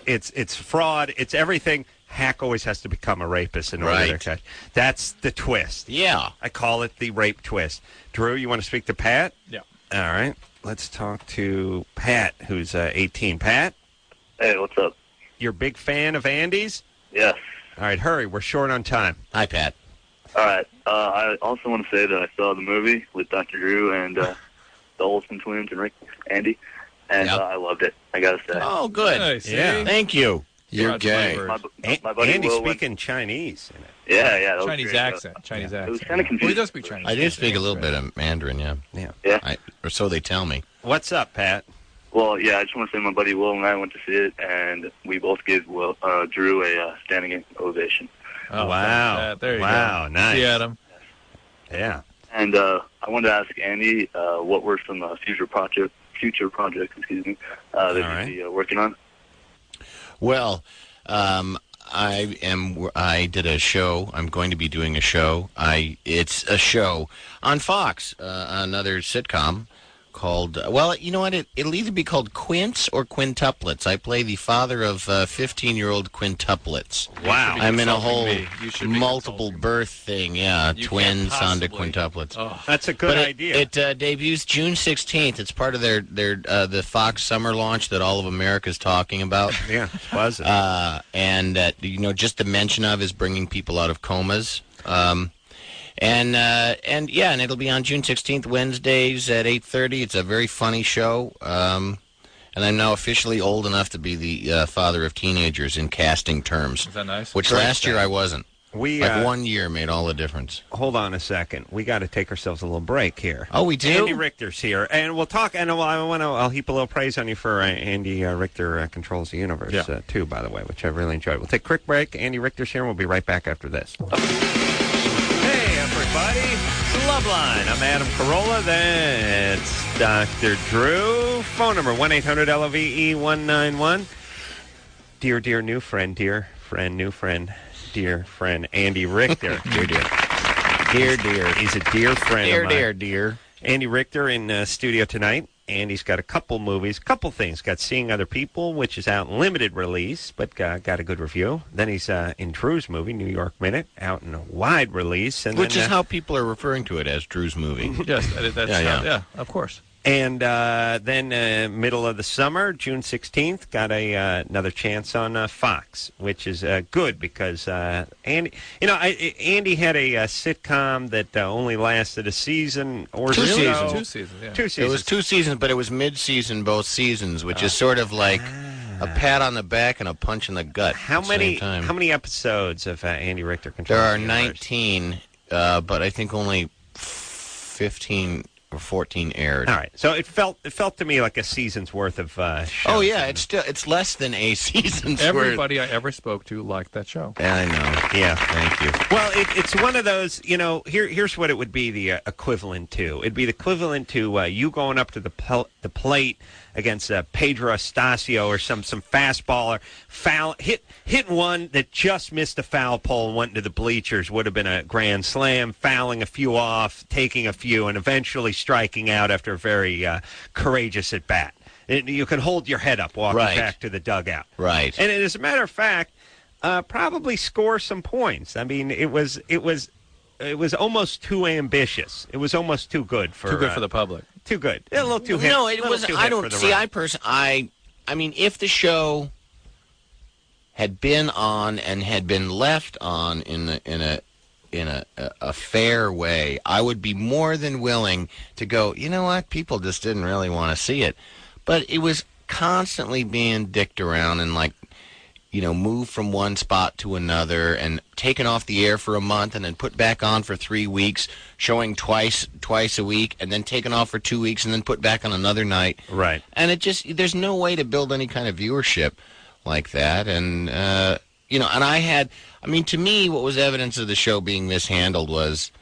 fraud, it's everything. Hack always has to become a rapist in order to catch. That's the twist. Yeah. I call it the rape twist. Drew, you want to speak to Pat? Yeah. All right. Let's talk to Pat, who's 18. Pat? Hey, what's up? You're a big fan of Andy's? Yes. All right, hurry. We're short on time. Hi, Pat. All right. I also want to say that I saw the movie with Dr. Drew and the Olsen twins and Andy, and I loved it. I got to say. Oh, good. Nice. Yeah. Thank you. You're gay. My buddy Andy's Will speaking Chinese in it. Yeah, that was Chinese great. accent. Chinese accent. It was kind of confusing. Well, he does speak Chinese. I do speak a little bit of Mandarin, yeah. Yeah. Or so they tell me. What's up, Pat? Well, yeah, I just want to say my buddy Will and I went to see it, and we both gave Drew a standing ovation. Oh, wow. There you go. Wow, nice. See, Adam. Yeah. And I wanted to ask Andy what were some future projects, that you'd be working on. Well, I did a show. I'm going to be doing a show. It's a show on Fox, another sitcom called, well, you know what? It'll either be called Quints or Quintuplets. I play the father of 15-year-old quintuplets. Wow. I'm in a whole multiple birth thing, twins onto quintuplets. Oh. That's a good idea. It debuts June 16th. It's part of their the Fox summer launch that all of America's talking about. Yeah, it's buzzing. And just the mention of is bringing people out of comas. And it'll be on June 16th, Wednesdays at 8:30. It's a very funny show. And I'm now officially old enough to be the father of teenagers in casting terms. Is that nice? Which last year I wasn't. We 1 year made all the difference. Hold on a second. We got to take ourselves a little break here. Oh, we do? Andy Richter's here, and we'll talk. And I'll heap a little praise on you for Andy Richter controls the universe too, by the way, which I really enjoyed. We'll take a quick break. Andy Richter's here, and we'll be right back after this. Hey, everybody. It's Loveline. I'm Adam Carolla. That's Dr. Drew. Phone number 1-800-LOVE-191. Dear new friend, dear friend, Andy Richter. Dear. He's a dear friend of mine. Dear. Andy Richter in studio tonight. Andy's got a couple movies, couple things. Got Seeing Other People, which is out in limited release, but got a good review. Then he's in Drew's movie, New York Minute, out in a wide release. And which is how people are referring to it, as Drew's movie. Yes, that's of course. And then middle of the summer, June 16th, got another chance on Fox, which is good because Andy had a sitcom that only lasted a season or two so. seasons. 2 seasons, yeah. 2 seasons. It was 2 seasons, but it was mid-season both seasons, which is sort of like a pat on the back and a punch in the gut. How many episodes of Andy Richter Controls? There are 19, but I think only 15 or 14 aired. All right, so it felt to me like a season's worth of shows. Oh yeah, it's less than a season's worth. Everybody I ever spoke to liked that show. I know. Yeah, thank you. Well, it's one of those. Here's what it would be the equivalent to. It'd be the equivalent to you going up to the plate against Pedro Estacio or some fastballer, hitting one that just missed the foul pole and went into the bleachers would have been a grand slam, fouling a few off, taking a few, and eventually striking out after a very courageous at bat. You can hold your head up walking back to the dugout. Right. And as a matter of fact, probably score some points. I mean, it was almost too ambitious. It was almost too good for the public. Too good. A little too hit. No, it wasn't. I don't see. I mean, if the show had been on and had been left on in a fair way, I would be more than willing to go, you know what? People just didn't really want to see it. But it was constantly being dicked around and moved from one spot to another and taken off the air for a month and then put back on for 3 weeks, showing twice a week, and then taken off for 2 weeks and then put back on another night. Right. And there's no way to build any kind of viewership like that. And, to me, what was evidence of the show being mishandled was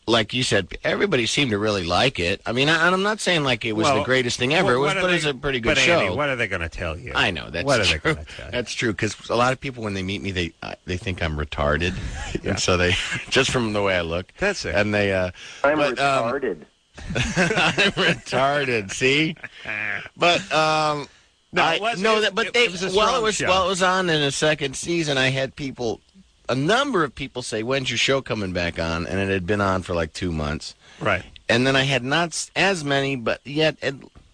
like you said, everybody seemed to really like it. I mean, I'm not saying like it was the greatest thing ever. But it was a pretty good show. Andy, what are they going to tell you? I know that's what true. Are they going to tell you? That's true because a lot of people when they meet me, they think I'm retarded, and so they just from the way I look. That's it. And they I'm retarded. I'm retarded. See, but it was on in the second season. I had a number of people say, "When's your show coming back on?" And it had been on for like 2 months. Right. And then I had not as many, but yet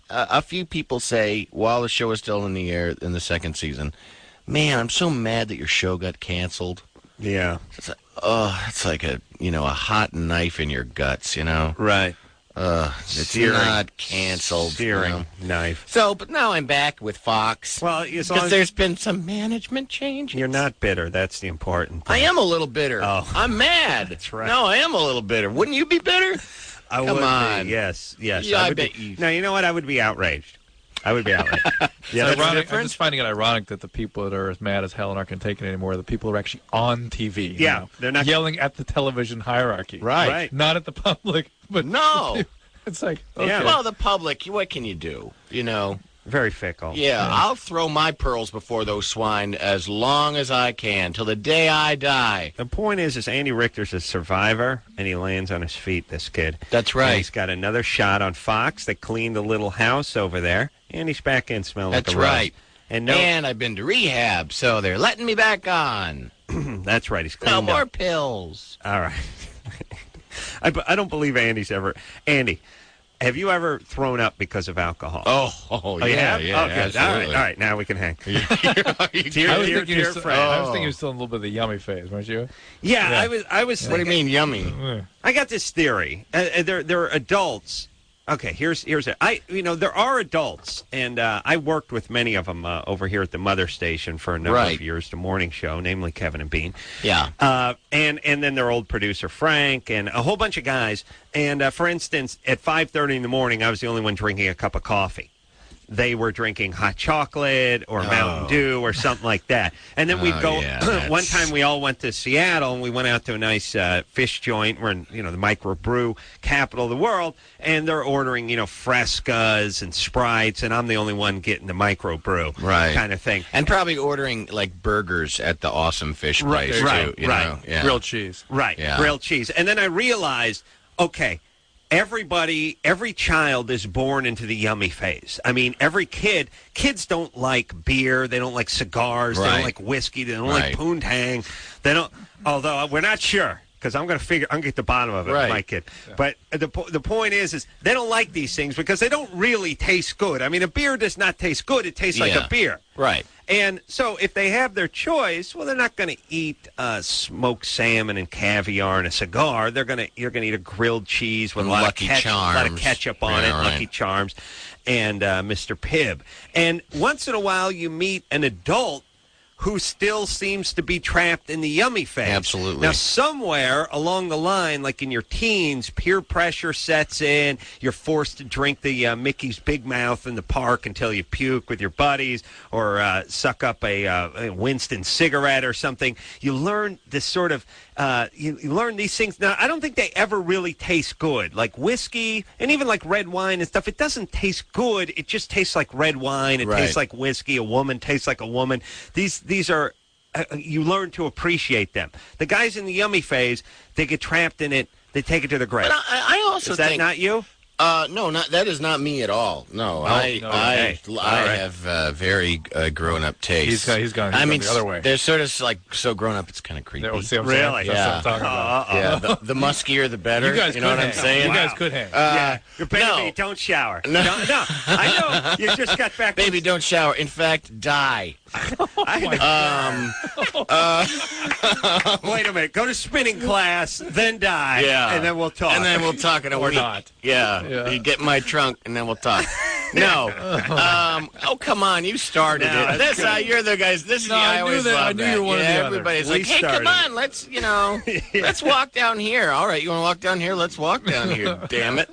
a few people say, while the show is still in the air in the second season, "Man, I'm so mad that your show got canceled." Yeah. It's like a hot knife in your guts, Right. It's not canceled. Searing knife. So, but now I'm back with Fox. Well, because there's been some management change. You're not bitter. That's the important thing. I am a little bitter. Oh. I'm mad. That's right. No, I am a little bitter. Wouldn't you be bitter? Come on. Be. Yes. Yeah, I bet you. No, you know what? I would be outraged. I would be outraged. Yeah, it's ironic. I'm just finding it ironic that the people that are as mad as hell and aren't going to take it anymore are the people who are actually on TV. Yeah, they're not yelling at the television hierarchy. Right. Not at the public. But no. It's like, okay. Yeah. Well, the public, what can you do? Very fickle. Yeah, I'll throw my pearls before those swine as long as I can, till the day I die. The point is Andy Richter's a survivor, and he lands on his feet, this kid. That's right. And he's got another shot on Fox. They cleaned the little house over there, and he's back in smelling like a rose. That's right. And I've been to rehab, so they're letting me back on. That's right. He's cleaned No more up. pills. All right. I don't believe Andy's ever... Andy... Have you ever thrown up because of alcohol? Oh yeah, you have? yeah, Oh, good. absolutely. All right, now we can hang. I was thinking you were still in a little bit of the yummy phase, weren't you? Yeah. I was What do you mean, yummy? I got this theory. There are adults. Okay, here's it. There are adults, and I worked with many of them over here at the Mother Station for a number of years, the morning show, namely Kevin and Bean. Yeah. And then their old producer Frank and a whole bunch of guys. And for instance, at 5:30 in the morning, I was the only one drinking a cup of coffee. They were drinking hot chocolate or Mountain Dew or something like that. And then we'd go, one time we all went to Seattle and we went out to a nice fish joint. We're in, the microbrew capital of the world. And they're ordering, Frescas and Sprites. And I'm the only one getting the microbrew kind of thing. And probably ordering like burgers at the awesome fish place too. Right. Yeah. Grilled cheese. Right. Yeah. Grilled cheese. And then I realized, okay, every child is born into the yummy phase. I mean, kids don't like beer. They don't like cigars. They don't like whiskey. They don't like poontang. They don't, although we're not sure. Because I'm going to get the bottom of it with my kid. Yeah. But the point is they don't like these things because they don't really taste good. I mean, a beer does not taste good. It tastes like a beer. Right. And so if they have their choice, well, they're not going to eat smoked salmon and caviar and a cigar. You're going to eat a grilled cheese with a lot of ketchup on it, Lucky Charms, and Mr. Pibb. And once in a while you meet an adult who still seems to be trapped in the yummy phase. Absolutely. Now, somewhere along the line, like in your teens, peer pressure sets in. You're forced to drink the Mickey's Big Mouth in the park until you puke with your buddies or suck up a Winston cigarette or something. You learn this sort of, you learn these things. Now, I don't think they ever really taste good. Like whiskey and even like red wine and stuff, it doesn't taste good. It just tastes like red wine. It tastes like whiskey. A woman tastes like a woman. These are, you learn to appreciate them. The guys in the yummy phase, they get trapped in it. They take it to the grave. But I also Is that think, not you? No, that is not me at all. No, I have very grown-up taste. He's gone the other way. They're sort of like so grown-up, it's kind of creepy. Really? That's what I'm talking about. Yeah, the muskier the better. You guys know what I'm saying? You guys could hang. Baby, don't shower. No, I know. You just got back. Baby, don't shower. In fact, die. Wait a minute. Go to spinning class, then die. Yeah. And then we'll talk. And then we'll talk in a week. Not. Yeah. You get my trunk, and then we'll talk. No. Oh, come on. You started it. This, you're the guys. This is I always love I knew you were one of the everybody's other. like, hey, come on. Let's, let's walk down here. All right. You want to walk down here? Let's walk down here. Damn it.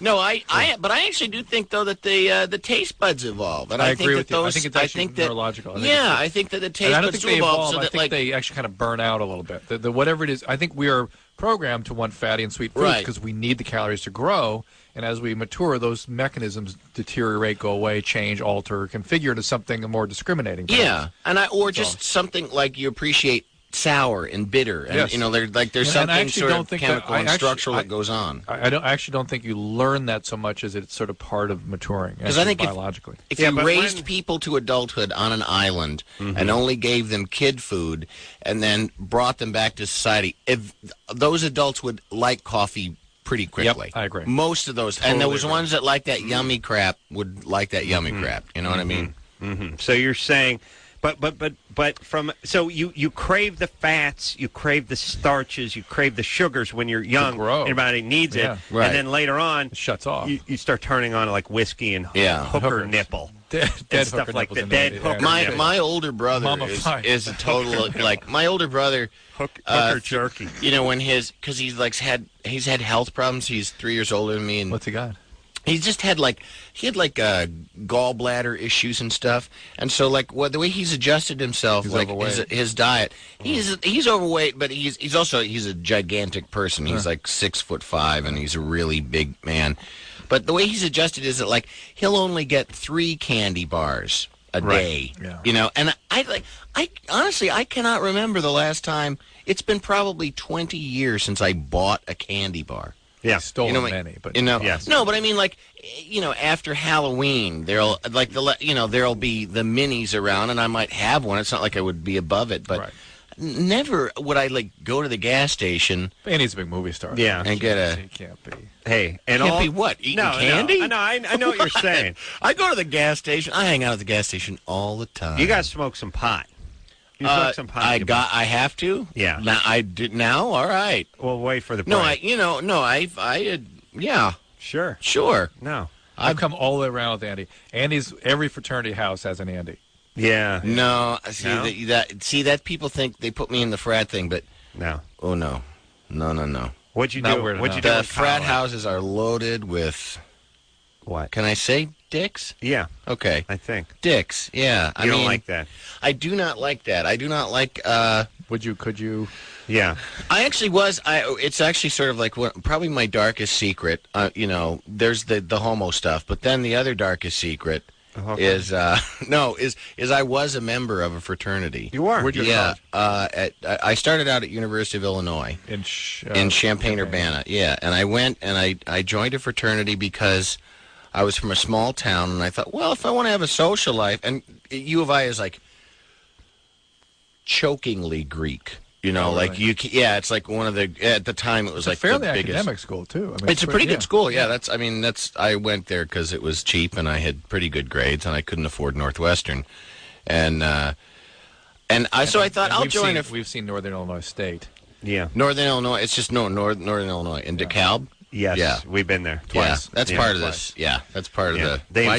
No, but I actually do think though that the taste buds evolve, and I think agree with that you. those, I think it's actually neurological. I think that the taste buds they evolve. I think they actually kind of burn out a little bit. The whatever it is, I think we are programmed to want fatty and sweet foods because we need the calories to grow. And as we mature, those mechanisms deteriorate, go away, change, alter, configure into something more discriminating. Yeah, or just something like you appreciate sour and bitter, and there's something sort of chemical and structural that goes on. I actually don't think you learn that so much as it's sort of part of maturing. Because I think biologically, if you raised people to adulthood on an island and only gave them kid food and then brought them back to society, if those adults would like coffee pretty quickly. Yep, I agree. Most of those, and those ones that like that yummy crap would like that yummy crap. You know what I mean? Mm-hmm. So you're saying. But so you crave the fats, you crave the starches, you crave the sugars when you're young, and your body needs it, and then later on it shuts off. You start turning on like whiskey and hooker nipple, dead stuff like the dead hooker. My older brother is a total like my older brother hooker jerky. You know because he's had health problems. He's 3 years older than me. And what's he got? He just had gallbladder issues and stuff, and so the way he's adjusted himself, his diet, he's overweight, but he's a gigantic person. He's like 6'5", and he's a really big man. But the way he's adjusted is that he'll only get 3 candy bars a day, And I honestly I cannot remember the last time. It's been probably 20 years since I bought a candy bar. Yeah, stolen many, but yes. No, but I mean, after Halloween, there'll be the minis around, and I might have one. It's not like I would be above it, but never would I go to the gas station. Andy's a big movie star, and get a. He can't be. Hey, and can't be what? Eating candy? No, I know what you're saying. I go to the gas station. I hang out at the gas station all the time. You guys smoke some pot. You smoke some pot. I have to. Yeah. Now I did. Now, all right. We'll wait for the break. Yeah. Sure. No. I've come all the way around with Andy. Every fraternity house has an Andy. Yeah. No. See that people think they put me in the frat thing, but no. Oh no. No. What'd you do? What'd you do? The frat houses are loaded with. What? Can I say dicks? Yeah. Okay. I think. Dicks, yeah. I don't like that. I do not like that. I do not like, Could you? Yeah. I actually was, it's actually sort of probably my darkest secret, there's the homo stuff, but then the other darkest secret is I was a member of a fraternity. You are? Where'd you go? I started out at University of Illinois. In Champaign-Urbana, yeah. And I went and I joined a fraternity because I was from a small town, and I thought, well, if I want to have a social life, and U of I is chokingly Greek. It's like one of the, at the time it was it's the biggest. Academic school, too. I mean, it's a pretty good school, yeah. I went there because it was cheap and I had pretty good grades and I couldn't afford Northwestern. So I thought I'll join We've seen Northern Illinois State. Yeah. Northern Illinois, it's just Northern Illinois. In DeKalb? Yes. Yeah. We've been there twice. Yeah, that's part of this. Yeah, that's part of the. You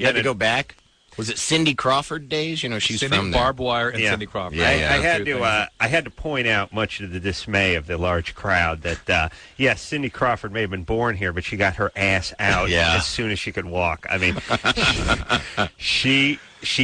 had to go back? Was it Cindy Crawford days? She's from there. Barbed Wire and Cindy Crawford. I had to point out, much to the dismay of the large crowd, that yes, Cindy Crawford may have been born here, but she got her ass out as soon as she could walk. I mean, she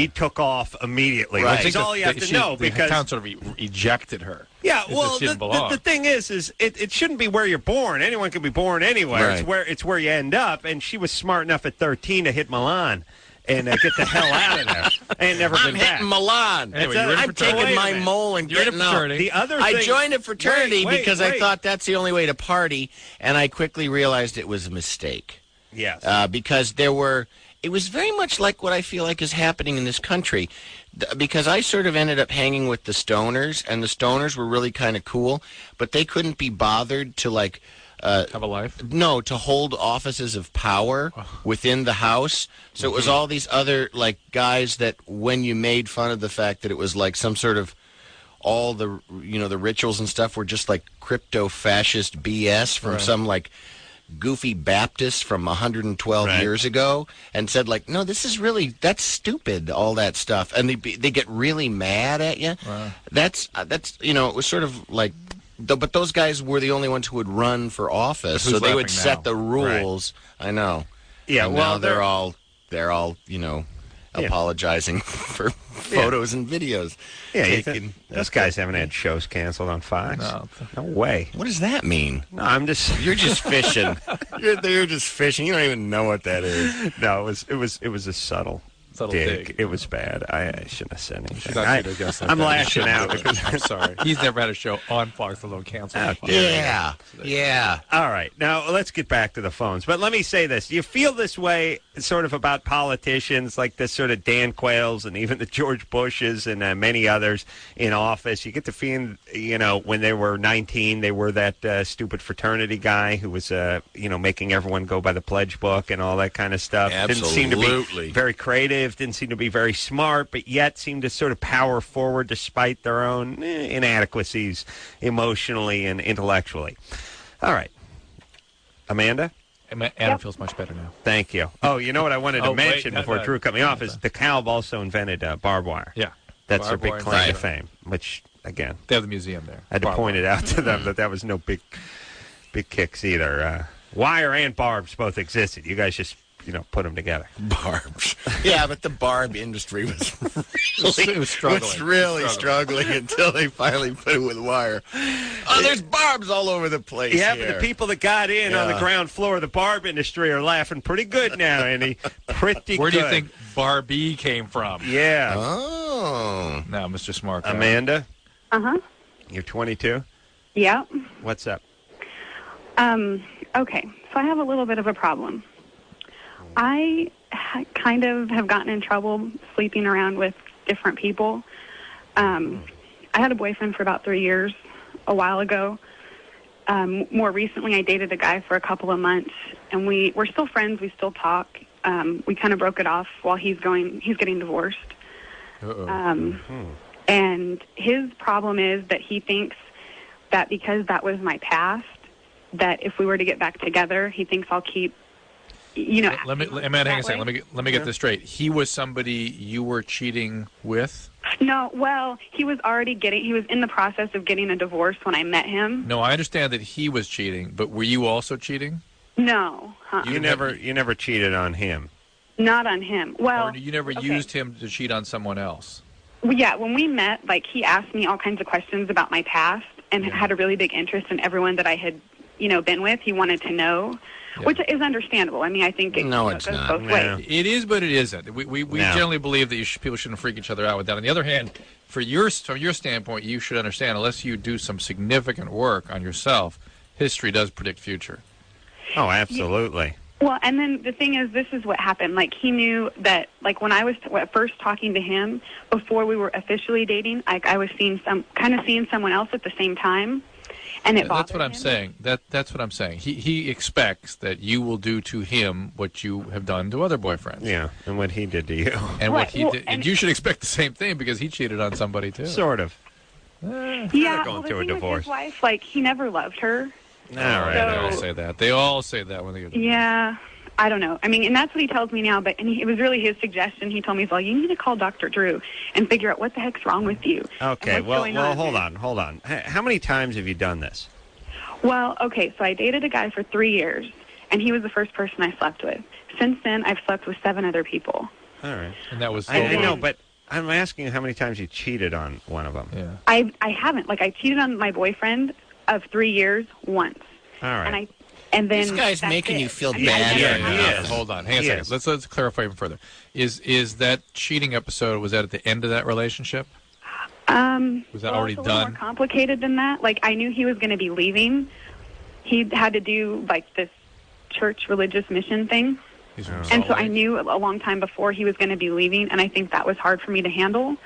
took off immediately, which is all you have to know, because the town sort of ejected her. Yeah, well, the thing is it shouldn't be where you're born. Anyone can be born anywhere. Right. It's where you end up. And she was smart enough at 13 to hit Milan and get the hell out of there. I ain't never been back. I'm hitting Milan. Anyway, I'm taking my mole and getting out. The other I joined a fraternity because I thought that's the only way to party, and I quickly realized it was a mistake. Yes. Because it was very much like what I feel like is happening in this country, because I sort of ended up hanging with the stoners, and the stoners were really kind of cool, but they couldn't be bothered to have a life? No, to hold offices of power within the house. So it was all these other guys that, when you made fun of the fact that it was some sort of all the the rituals and stuff were just crypto fascist BS from some goofy Baptist from 112 years ago, and said no, this is that's stupid, all that stuff, and they get really mad at you. Wow. That's it was sort of but those guys were the only ones who would run for office, so they would set the rules. Right. I know. Yeah, and well, now they're all apologizing for photos and videos. Yeah, taken. Those guys haven't had shows canceled on Fox. No way. What does that mean? No, I'm just. You're just fishing. You're just fishing. You don't even know what that is. No, it was a subtle dig. It was bad. I shouldn't have said anything. I'm lashing out because I'm sorry. He's never had a show on Fox alone canceled. Yeah. All right. Now let's get back to the phones. But let me say this: you feel this way, sort of about politicians like this, sort of Dan Quayle's and even the George Bushes and many others in office. You get the feeling, when they were 19, they were that stupid fraternity guy who was, making everyone go by the pledge book and all that kind of stuff. Absolutely. Didn't seem to be very creative. Didn't seem to be very smart, but yet seemed to sort of power forward despite their own inadequacies emotionally and intellectually. All right. Amanda? Adam feels much better now. Thank you. Oh, you know what I wanted to mention before Drew cut me off is DeKalb also invented barbed wire. Yeah. That's their big claim to fame, which, again... They have the museum there. I had to point it out to them that was no big kicks either. Wire and barbs both existed. You guys just... put them together. Barbs. Yeah, but the barb industry was really struggling until they finally put it with wire. Oh, there's barbs all over the place. Yeah, but the people that got in on the ground floor of the barb industry are laughing pretty good now, Andy. Pretty Where good. do you think Barbie came from? Yeah. Oh. Now, Mr. Smart. Amanda? Uh-huh. You're 22? Yeah. What's up? Okay, so I have a little bit of a problem. I kind of have gotten in trouble sleeping around with different people. I had a boyfriend for about 3 years a while ago. More recently, I dated a guy for a couple of months, and we're still friends. We still talk. We kind of broke it off while he's getting divorced. And his problem is that he thinks that because that was my past, that if we were to get back together, he thinks I'll keep... Amanda, hang a second. Let me get this straight. He was somebody you were cheating with? No, well, he was in the process of getting a divorce when I met him. No, I understand that he was cheating, but were you also cheating? No. You never cheated on him. Not on him. Well, or you never used him to cheat on someone else? Well, yeah, when we met, he asked me all kinds of questions about my past and had a really big interest in everyone that I had, been with. He wanted to know. Yeah. Which is understandable. I mean, I think it goes both ways. It is, but it isn't. We generally believe that people shouldn't freak each other out with that. On the other hand, from your standpoint, you should understand, unless you do some significant work on yourself, history does predict future. Oh, absolutely. Well, and then the thing is, this is what happened. He knew that, when I was first talking to him, before we were officially dating, I was seeing someone else at the same time. And that's what I'm saying. That's what I'm saying. He expects that you will do to him what you have done to other boyfriends. Yeah, and what he did to you. And what he did. And you should expect the same thing because he cheated on somebody too. Sort of. Yeah, going through a divorce. With his wife, he never loved her. All right. They all say that. They all say that when they get divorced. Yeah. I don't know. I mean, and that's what he tells me now, but it was really his suggestion. He told me, you need to call Dr. Drew and figure out what the heck's wrong with you. Okay, well, hold on. How many times have you done this? Well, okay, so I dated a guy for 3 years, and he was the first person I slept with. Since then, I've slept with 7 other people. All right. And that was... I know, but I'm asking how many times you cheated on one of them. Yeah. I haven't. I cheated on my boyfriend of 3 years once. All right. And then this guy's making you feel bad. Yeah, he is. Hold on. Hang on a second. Let's clarify even further. Is that cheating episode, was that at the end of that relationship? Was that already it's a done? little more complicated than that. I knew he was going to be leaving. He had to do, this church religious mission thing. And so I knew a long time before he was going to be leaving, and I think that was hard for me to handle.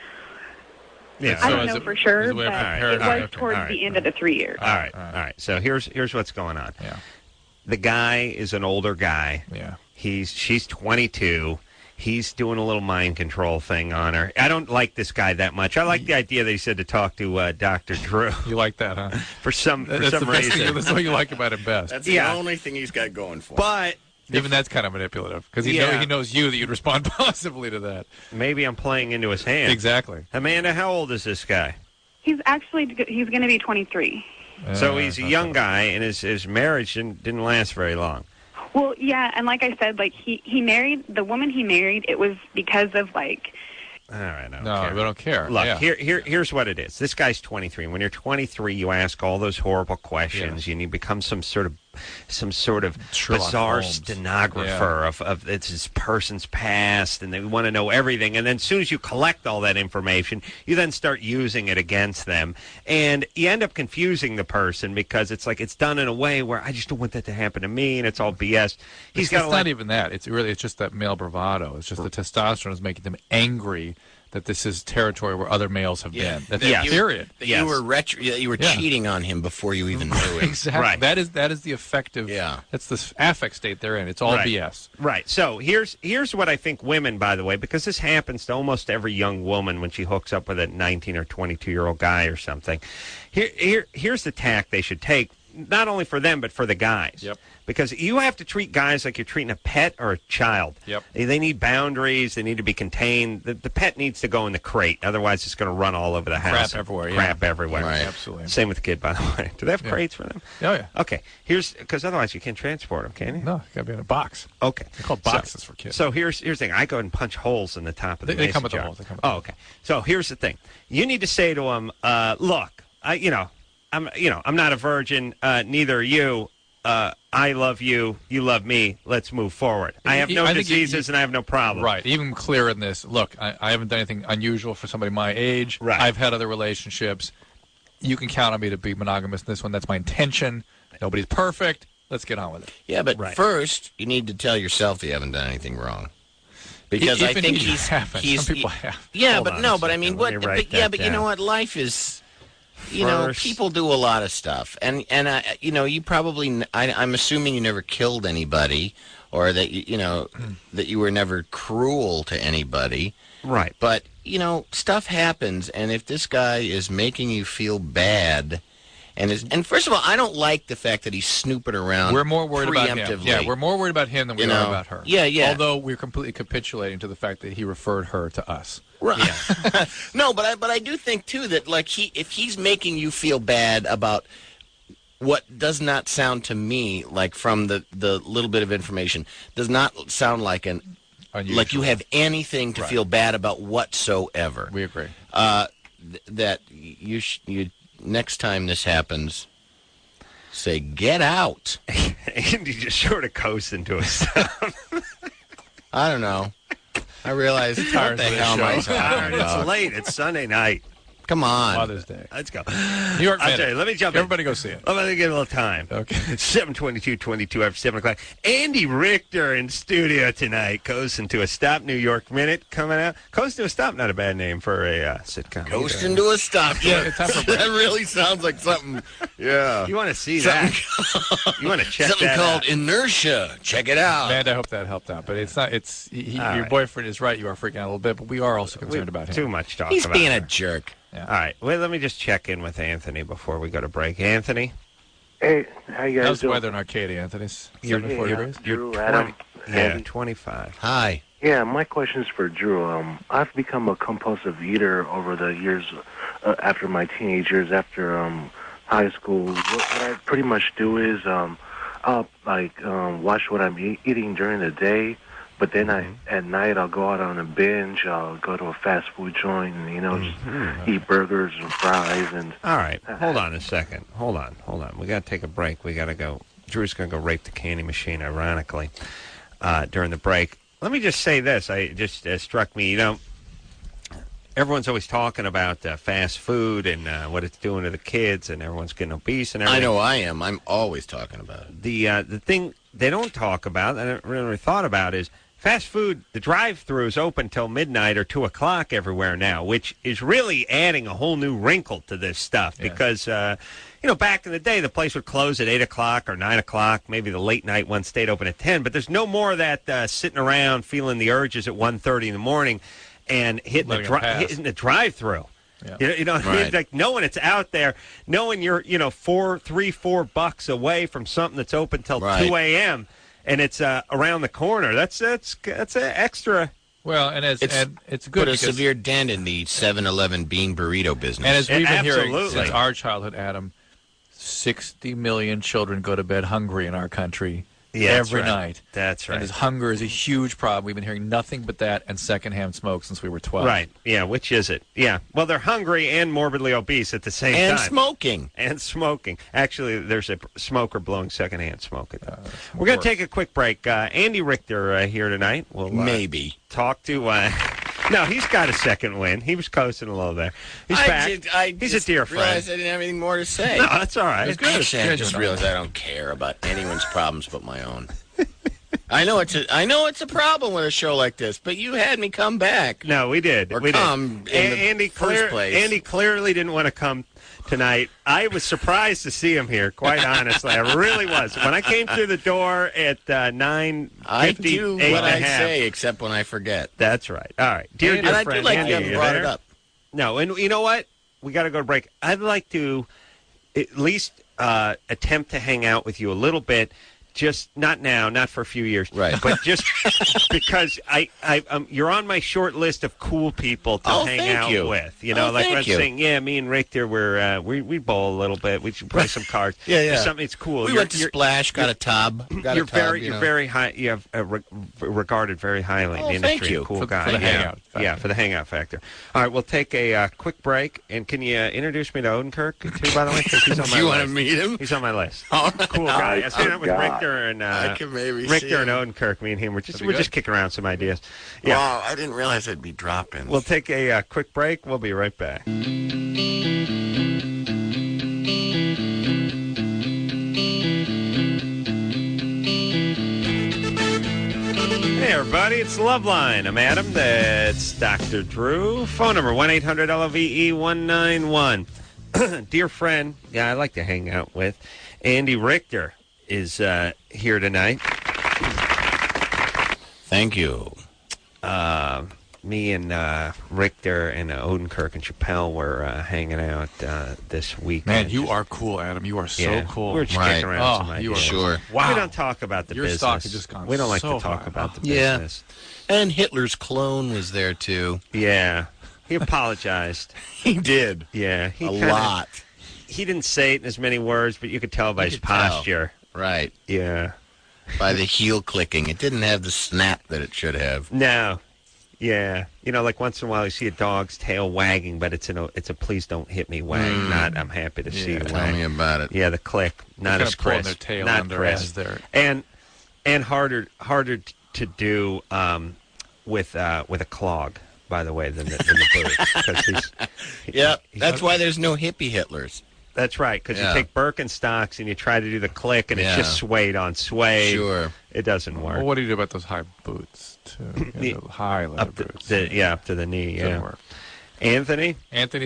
Yeah. I don't know for sure, but it was towards the end of the 3 years. All right. So here's what's going on. Yeah. The guy is an older guy. Yeah. She's 22. He's doing a little mind control thing on her. I don't like this guy that much. I like the idea that he said to talk to Dr. Drew. You like that, huh? For some reason. That's what you like about him best. That's the only thing he's got going for him. But even that's kind of manipulative because he knows you that you'd respond positively to that. Maybe I'm playing into his hand. Exactly. Amanda, how old is this guy? He's going to be 23. So he's a young guy, and his marriage didn't last very long. Well, yeah, and like I said, he married the woman he married. It was because of All right, I don't No, care. we don't care. Look, Yeah. here's what it is. This guy's 23. When you're 23, you ask all those horrible questions, and you become some sort of Sherlock bizarre Holmes. stenographer of this person's past, and they want to know everything. And then as soon as you collect all that information, you then start using it against them, and you end up confusing the person because it's like it's done in a way where I just don't want that to happen to me, and it's all BS. It's not even that. It's just that male bravado. It's just the testosterone is making them angry that this is territory where other males have been. That's period. That you were cheating on him before you even knew it. Exactly. Right. That is the effective. Yeah. That's the affect state they're in. It's all BS. Right. So here's what I think women, by the way, because this happens to almost every young woman when she hooks up with a 19 or 22-year-old guy or something. Here's the tack they should take, not only for them but for the guys. Yep. Because you have to treat guys like you're treating a pet or a child. Yep. They need boundaries. They need to be contained. The pet needs to go in the crate. Otherwise, it's going to run all over the house. Crap everywhere. Crap everywhere. Right. Absolutely. Same with the kid, by the way. Do they have crates for them? Oh, yeah. Okay. Because otherwise you can't transport them, can you? No, you got to be in a box. Okay. They're called boxes for kids. So here's the thing. I go and punch holes in the top of the They mason come with the jar. holes. They come with the holes. Okay. So here's the thing. You need to say to them, look, I'm not a virgin. Neither are you. I love you. You love me. Let's move forward. I have no diseases and I have no problem. Right. Even clearer in this. Look, I haven't done anything unusual for somebody my age. Right. I've had other relationships. You can count on me to be monogamous in this one. That's my intention. Nobody's perfect. Let's get on with it. Yeah, but first you need to tell yourself you haven't done anything wrong. Because I think he's some people have. Yeah, Hold but on no, a but I second. mean, Let me write that you down. know what? Life is, people do a lot of stuff, and you probably, I'm assuming you never killed anybody, or that that you were never cruel to anybody, right? But stuff happens, and if this guy is making you feel bad. And first of all, I don't like the fact that he's snooping around. We're more worried about him. Yeah, we're more worried about him than we are about her. Yeah, yeah. Although we're completely capitulating to the fact that he referred her to us. Right. Yeah. No, but I do think too that if he's making you feel bad about what does not sound to me like from the little bit of information does not sound like like you have anything to feel bad about whatsoever. We agree. That you next time this happens, say, get out. Andy just sort of coast into a stop. I don't know. I realize what the hell am I talking about? It's late. It's Sunday night. Come on. Mother's Day. Let's go. New York I'll Minute. tell you, let me jump Everybody go see it. I'm going to give a little time. Okay. 7:22 after 7 o'clock. Andy Richter in studio tonight. Coasting to a Stop, New York Minute coming out. Coasting to a Stop, not a bad name for a sitcom. Coasting to a Stop. Yeah, it's time for a break. That really sounds like something. Yeah. You want to see that? You want to check something that called out. Inertia. Check it out. Amanda, I hope that helped out. But it's not. Your boyfriend is right. You are freaking out a little bit, but we are also concerned about him. Too much talk He's about being her. a jerk. Yeah. All right. Well, let me just check in with Anthony before we go to break. Anthony? Hey, how you guys How's the doing? weather in Arcadia, Anthony's? You're- 74 degrees? Drew, Adam, Yeah, Andy. 25. Hi. Yeah, my question is for Drew. I've become a compulsive eater over the years after my teenage years, after high school. What I pretty much do is I'll watch what I'm eating during the day, but then at night I'll go out on a binge. I'll go to a fast food joint and just eat burgers and fries and. All right. Hold on a second. Hold on. We got to take a break. We got to go. Drew's going to go rape the candy machine, ironically, during the break. Let me just say this. It just struck me, everyone's always talking about fast food and what it's doing to the kids, and everyone's getting obese and everything. I know I am. I'm always talking about it. The thing they don't talk about, I haven't really thought about, is fast food, the drive-thru is open till midnight or 2 o'clock everywhere now, which is really adding a whole new wrinkle to this stuff because, back in the day, the place would close at 8 o'clock or 9 o'clock. Maybe the late night one stayed open at 10, but there's no more of that sitting around feeling the urges at 1:30 in the morning and hitting the drive-thru. Yeah. Right. Like knowing it's out there, knowing you're, $4 away from something that's open till 2 a.m., and it's around the corner. That's an extra. Well, and it's good Put a because severe dent in the 7-Eleven bean burrito business. And as we've been hearing Absolutely. since our childhood, Adam, 60 million children go to bed hungry in our country. every night. That's right. And his hunger is a huge problem. We've been hearing nothing but that and secondhand smoke since we were 12. Right. Yeah, which is it? Yeah. Well, they're hungry and morbidly obese at the same time. And smoking. Actually, there's a smoker blowing secondhand smoke at them. We're going to take a quick break. Andy Richter here tonight. We'll maybe talk to... no, he's got a second win. He was coasting a little there. He's back. He's a dear friend. I didn't have anything more to say. No, that's all right. Actually, I just realized I don't care about anyone's problems but my own. I know it's a problem with a show like this, but you had me come back. No, we did. Or come in the first place. Andy clearly didn't want to come tonight. I was surprised to see him here, quite honestly. I really was. When I came through the door at 9:58 I do what I half, say, except when I forget. That's right. All right. Dear and I friend, do like Andy, you haven't brought it up. No, and you know what? We got to go to break. I'd like to at least attempt to hang out with you a little bit. Just not now, not for a few years, right? But just because you're on my short list of cool people to hang out with. You know, like I was saying, me and Richter, we bowl a little bit. We should play some cards. Yeah. Something. It's cool. We went to Splash, got a tub. You're very high. You have regarded very highly in the industry. Thank you. Cool guy. For the hangout factor. Yeah, for the hangout factor. All right, we'll take a quick break, and can you introduce me to Odenkirk too? By the way, 'cause he's on my list. You want to meet him? He's on my list. Cool guy. I was hanging out with Richter and I can maybe Richter and Odenkirk. Me and him. We're just kicking around some ideas. Yeah. Wow, I didn't realize I'd be dropping. We'll take a quick break. We'll be right back. Hey, everybody, it's Loveline. I'm Adam. That's Dr. Drew. Phone number 1-800-LOVE-191. Dear friend, I like to hang out with, Andy Richter is here tonight. Thank you. Me and Richter and Odenkirk and Chappelle were hanging out this week. Man, you are cool, Adam. You are so cool. We're just kicking around some ideas. You are sure. Wow. We don't talk about the Your business. stock has just gone we don't like so to talk high. about the business. And Hitler's clone was there, too. Yeah. He apologized. He did. Yeah. A lot. He didn't say it in as many words, but you could tell by his posture. Right. Yeah. By the heel clicking. It didn't have the snap that it should have. No. Yeah. You know, like once in a while you see a dog's tail wagging, but it's a please don't hit me wag, not I'm happy to see you wag. Tell me about it. Yeah, the click. Not as crisp. Their tail not under crisp. And harder to do with a clog, by the way, than the boot. That's why there's no hippie Hitlers. That's right, because you take Birkenstocks and you try to do the click, and it's just suede on suede. Sure. It doesn't work. Well, what do you do about those high boots, too? The high leather boots. Up to the knee, Doesn't work. Anthony's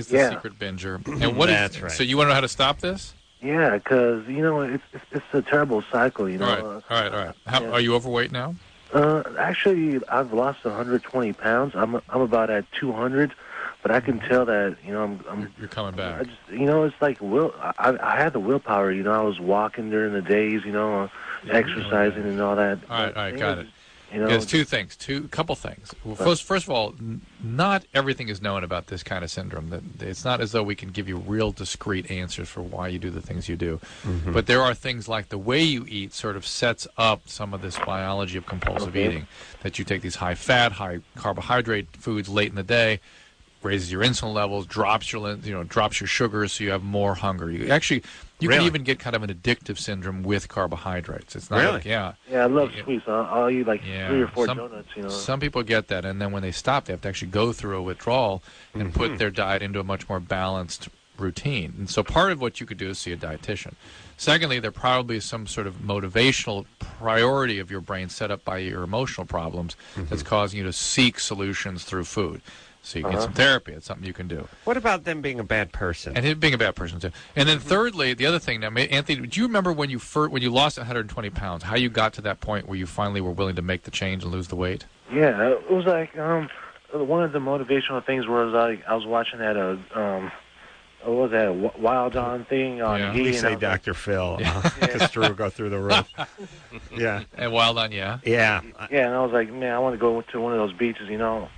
the secret binger. And what That's right. So you want to know how to stop this? Yeah, because, it's a terrible cycle, you know. All right. Are you overweight now? Actually, I've lost 120 pounds. I'm about at 200. But I can tell that, I'm You're coming back. I just, it's like I had the willpower. I was walking during the days, exercising and all that. All right, got it. There's couple things. Well, first of all, not everything is known about this kind of syndrome. It's not as though we can give you real discrete answers for why you do the things you do. Mm-hmm. But there are things like the way you eat sort of sets up some of this biology of compulsive eating. That you take these high-fat, high-carbohydrate foods late in the day, raises your insulin levels, drops your sugars, so you have more hunger. You can even get kind of an addictive syndrome with carbohydrates. It's not really? Yeah, I love sweets. I'll eat like 3 or 4 donuts. Some people get that, and then when they stop, they have to actually go through a withdrawal and put their diet into a much more balanced routine. And so part of what you could do is see a dietitian. Secondly, there probably is some sort of motivational priority of your brain set up by your emotional problems that's causing you to seek solutions through food. So you get some therapy. It's something you can do. What about them being a bad person? And him being a bad person, too. And then thirdly, the other thing, now, Anthony, do you remember when you lost 120 pounds, how you got to that point where you finally were willing to make the change and lose the weight? Yeah, it was like one of the momotivational things was like I was watching that what was that, Wild On thing on We say Dr. Phil, because Drew will go through the roof. Yeah. And Wild On, yeah? Yeah. Yeah, and I was like, man, I want to go to one of those beaches, And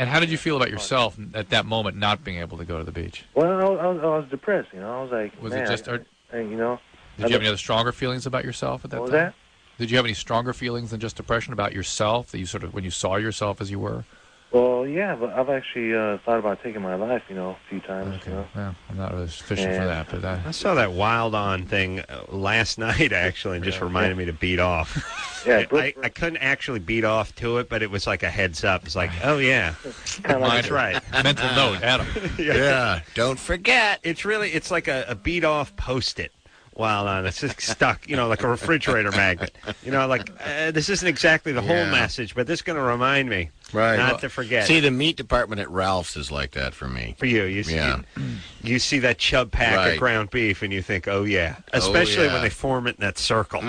how did you feel about yourself at that moment not being able to go to the beach? Well, I was depressed, I was like, was man, it just, did you have any other stronger feelings about yourself at that time? What was that? Did you have any stronger feelings than just depression about yourself, that you sort of, when you saw yourself as you were? Well, yeah, but I've actually thought about taking my life, a few times. Okay. Well, I'm not really fishing for that, but I saw that Wild On thing last night, actually, and just reminded me to beat off. Yeah, I couldn't actually beat off to it, but it was like a heads up. It's like, oh, yeah. That's right. Mental note, Adam. Yeah, don't forget. It's like a beat off Post-it. Wild On. It's just stuck, like a refrigerator magnet. This isn't exactly the whole message, but this is going to remind me not to forget. See, the meat department at Ralph's is like that for me. For you, you see that chub pack of ground beef, and you think, oh, yeah. Especially when they form it in that circle.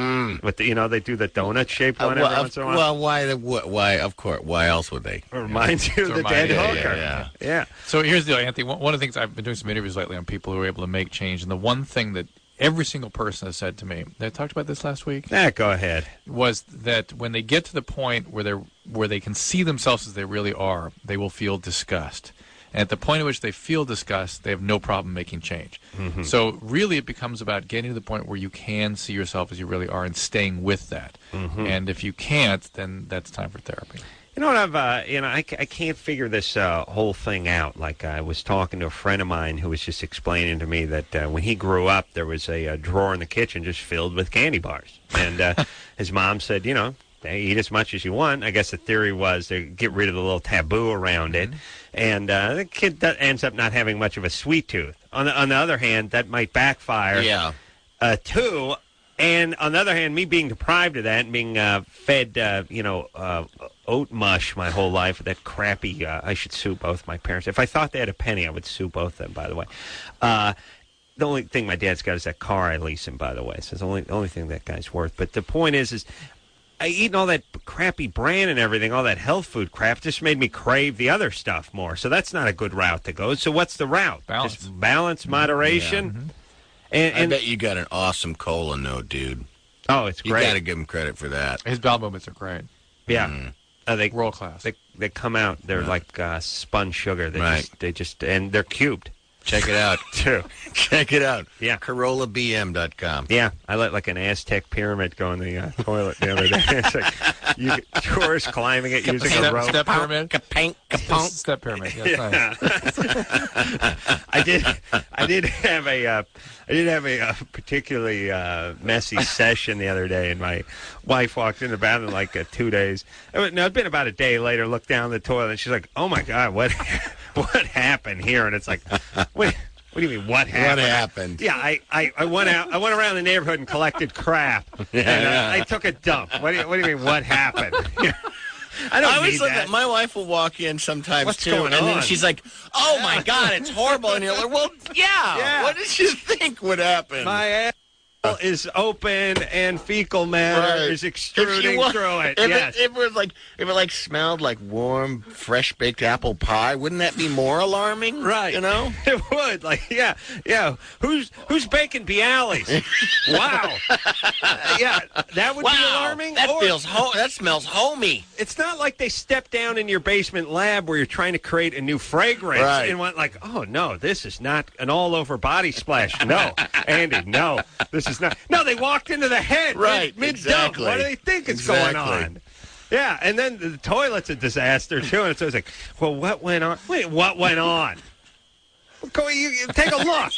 With the, they do the donut-shaped one every once in a while. Well, why, of course, why else would they? It reminds you of the dead hooker. Yeah. So here's the deal, Anthony. One of the things, I've been doing some interviews lately on people who are able to make change, and the one thing that every single person has said to me, I talked about this last week. Go ahead. Was that when they get to the point where they can see themselves as they really are, they will feel disgust. And at the point at which they feel disgust, they have no problem making change. Mm-hmm. So really it becomes about getting to the point where you can see yourself as you really are and staying with that. Mm-hmm. And if you can't, then that's time for therapy. You know what, I can't figure this whole thing out. Like, I was talking to a friend of mine who was just explaining to me that when he grew up, there was a drawer in the kitchen just filled with candy bars. And his mom said, they eat as much as you want. I guess the theory was to get rid of the little taboo around it. And the kid ends up not having much of a sweet tooth. On the other hand, that might backfire, too. And on the other hand, me being deprived of that and being fed, oat mush my whole life, that crappy, I should sue both my parents. If I thought they had a penny, I would sue both of them, by the way. The only thing my dad's got is that car I lease him, by the way. So it's the only thing that guy's worth. But the point is I eating all that crappy bran and everything, all that health food crap, just made me crave the other stuff more. So that's not a good route to go. So what's the route? Balance. Just balance, moderation. Yeah. Mm-hmm. And I bet you got an awesome colon, though, dude. Oh, it's great. You got to give him credit for that. His bowel movements are great. Yeah. They world class. They come out. They're like spun sugar. They just and they're cubed. Check it out, too. Check it out. Yeah. CarollaBM.com. Yeah. I let like an Aztec pyramid go in the toilet the other day. It's like tourists climbing it using a rope. Step pyramid. Kapunk, kapunk. Step pyramid. Yeah, nice. I did have a particularly messy session the other day, and my wife walked in the bathroom like 2 days. No, it'd been about a day later. Looked down the toilet, and she's like, "Oh my God, what happened here?" And it's like, what do you mean, what happened? What happened? Yeah, I went out. I went around the neighborhood and collected crap. And I took a dump. What do you mean, what happened? I always look at my wife will walk in sometimes What's too, going and on? then she's like, "Oh my God, it's horrible!" And you're like, "Well, yeah. What did you think would happen?" My ass is open and fecal matter is extruding through it. If it smelled like warm, fresh baked apple pie, wouldn't that be more alarming? Right. It would. Yeah. Who's baking Bialys? Wow. That would be alarming. That smells homey. It's not like they step down in your basement lab where you're trying to create a new fragrance and went like, oh no, this is not an all-over body splash. No, Andy, no, this is not. No, they walked into the head mid-dump. What do they think is going on? Yeah, and then the toilet's a disaster too. And so it's like, well, what went on? Wait, what went on? You take a look.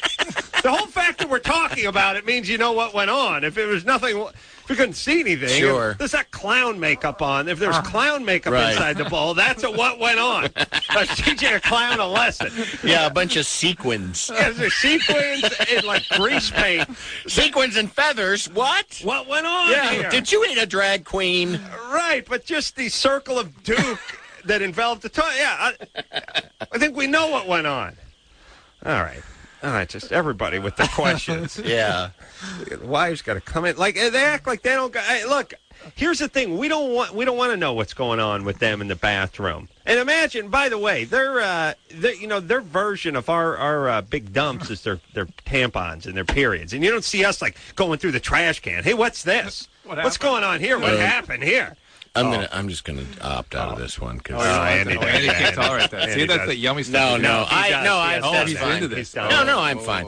The whole fact that we're talking about it means you know what went on. If it was nothing, if we couldn't see anything, there's that clown makeup on. If there's clown makeup inside the bowl, that's what went on. Let's teach you a clown a lesson. Yeah, a bunch of sequins. Yeah, there's sequins and like grease paint. Sequins and feathers. What? What went on here? Did you eat a drag queen? Right, but just the circle of Duke that enveloped the toy. Yeah, I think we know what went on. All right, just everybody with their questions. Yeah. The wives got to come in. Like, they act like they don't go. Hey, look, here's the thing. We don't want to know what's going on with them in the bathroom. And imagine, by the way, their version of our big dumps is their tampons and their periods. And you don't see us, like, going through the trash can. Hey, what's this? What's going on here? What happened here? I'm just gonna opt out of this one because Andy can't tolerate that. See, that's the yummy stuff. He's into this. No, I'm fine.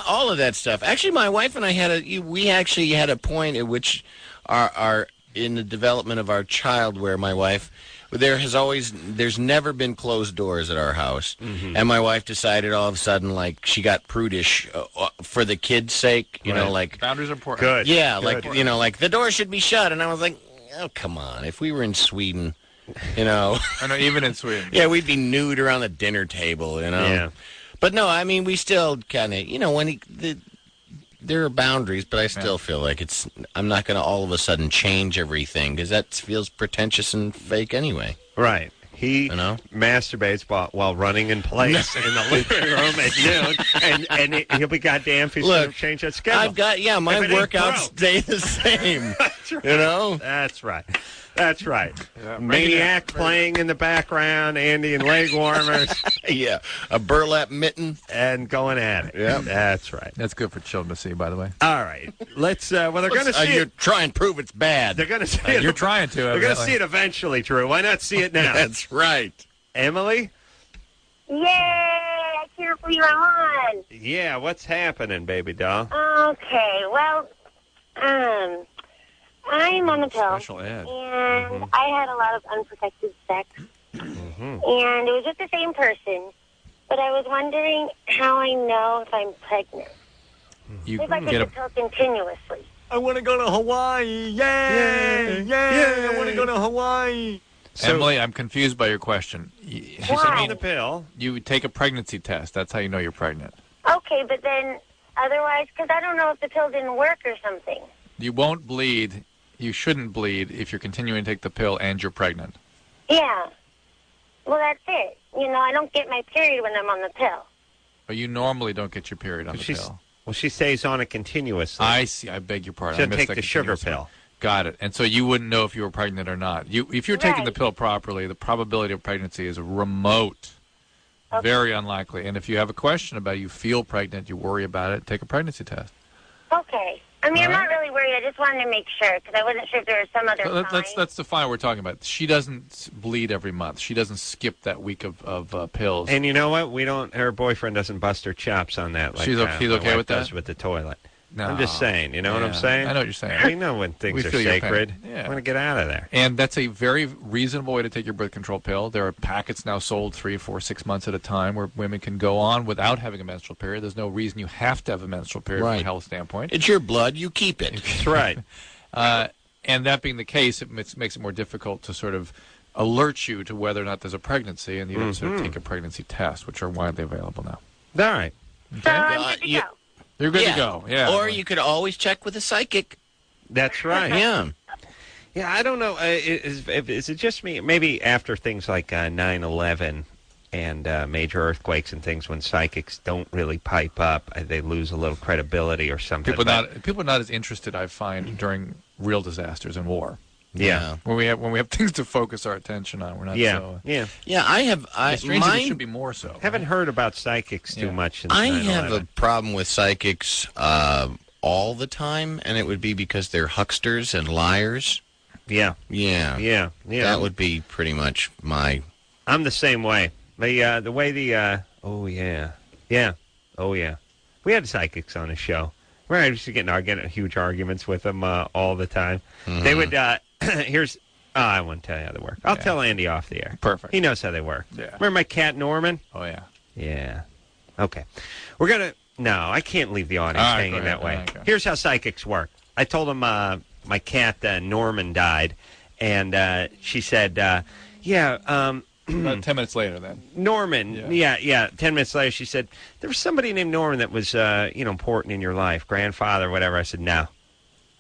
All of that stuff. Actually, my wife and I had a point at which our in the development of our child where my wife. There's never been closed doors at our house. Mm-hmm. And my wife decided all of a sudden, like, she got prudish for the kids' sake, you know, like. Boundaries are important. Good. Yeah, Good. like, you know, like, the door should be shut. And I was like, oh, come on. If we were in Sweden, you know. I know, even in Sweden. Yeah, we'd be nude around the dinner table, you know. Yeah. But no, I mean, we still kind of, you know, there are boundaries, but I still feel like I'm not going to all of a sudden change everything because that feels pretentious and fake anyway. Right. He masturbates while running in place in the living room at noon, and he'll be goddamn if he's going to change that schedule. My workouts stay the same. That's right. You know? That's right. Yeah, Maniac playing in the background, Andy and leg warmers. Yeah, a burlap mitten. And going at it. Yeah, that's right. That's good for children to see, by the way. All right. Let's, they're going to see you it. Try and prove it's bad. They're going to see it. You're trying to. They're going to see it eventually, Drew. Why not see it now? That's right. Emily? Yay! I can't believe I'm on. Yeah, what's happening, baby doll? Okay, well, I'm on the pill, Special ed. and I had a lot of unprotected sex, and it was with the same person, but I was wondering how I know if I'm pregnant. If I take the pill continuously. I want to go to Hawaii. Yay! I want to go to Hawaii. So, Emily, I'm confused by your question. She's on the pill. You take a pregnancy test. That's how you know you're pregnant. Okay, but then otherwise, because I don't know if the pill didn't work or something. You won't bleed. You shouldn't bleed if you're continuing to take the pill and you're pregnant. Yeah. Well, that's it. You know, I don't get my period when I'm on the pill. But you normally don't get your period on the pill. Well, she stays on it continuously. I see. I beg your pardon. She doesn't take the sugar pill. Got it. And so you wouldn't know if you were pregnant or not. If you're taking the pill properly, the probability of pregnancy is remote. Okay. Very unlikely. And if you have a question about you feel pregnant, you worry about it, take a pregnancy test. Okay. I mean, I'm not really worried. I just wanted to make sure because I wasn't sure if there was some other sign. Let's define what we're talking about. She doesn't bleed every month. She doesn't skip that week of pills. And you know what? Her boyfriend doesn't bust her chops on that. Like she's okay with that? Does with the toilet. No. I'm just saying. You know what I'm saying? I know what you're saying. We know when things are sacred. I want to get out of there. And that's a very reasonable way to take your birth control pill. There are packets now sold 3, 4, 6 months at a time where women can go on without having a menstrual period. There's no reason you have to have a menstrual period from a health standpoint. It's your blood. You keep it. That's right. And that being the case, it makes it more difficult to sort of alert you to whether or not there's a pregnancy, and you have to sort of take a pregnancy test, which are widely available now. All right. Okay. So I'm good to go. You're good to go, yeah. Or you could always check with a psychic. That's right. Yeah. Yeah, I don't know. Is it just me? Maybe after things like 9/11 and major earthquakes and things, when psychics don't really pipe up, they lose a little credibility or something. People are not as interested, I find, during real disasters and war. Yeah. When we have things to focus our attention on, we're not so... Yeah, I have... Strangely, should be more so. Haven't heard about psychics too much since I 9/11. have a problem with psychics all the time, and it would be because they're hucksters and liars. Yeah. That would be pretty much my... I'm the same way. The way we had psychics on the show. I used to get huge arguments with them all the time. Mm-hmm. They would... I won't tell you how they work. I'll tell Andy off the air. Perfect. He knows how they work. Yeah. Remember my cat Norman? Oh, yeah. Yeah. Okay. We're going to... No, I can't leave the audience hanging that way. Okay. Here's how psychics work. I told him my cat Norman died, and she said, about 10 minutes later, then. Norman, yeah. 10 minutes later, she said, there was somebody named Norman that was, important in your life, grandfather, whatever. I said, no.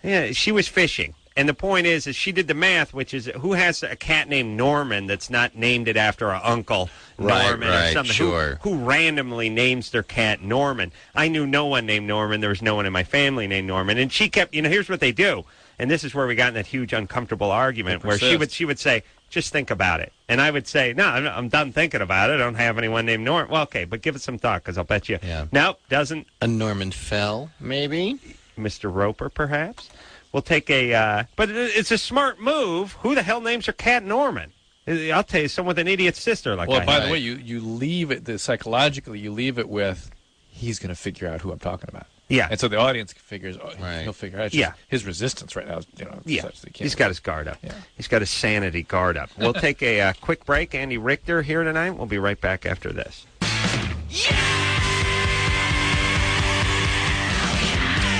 Yeah, she was fishing. And the point is she did the math, which is who has a cat named Norman that's not named it after an uncle Norman or something? Sure. Who randomly names their cat Norman? I knew no one named Norman. There was no one in my family named Norman. And she kept, here's what they do. And this is where we got in that huge uncomfortable argument where she would say, just think about it. And I would say, no, I'm done thinking about it. I don't have anyone named Norman. Well, okay, but give it some thought because I'll bet you. Yeah. Nope, doesn't. A Norman Fell, maybe? Mr. Roper, perhaps? We'll take a, but it's a smart move. Who the hell names her cat Norman? I'll tell you, someone with an idiot sister like I Well, by have. the way, you leave it, psychologically, you leave it with, he's going to figure out who I'm talking about. Yeah. And so the audience figures, Right. he'll figure out. It's Yeah. just his resistance right now is, Yeah, such that he can't. he's got his guard up. Yeah. He's got his sanity guard up. We'll take a quick break. Andy Richter here tonight. We'll be right back after this.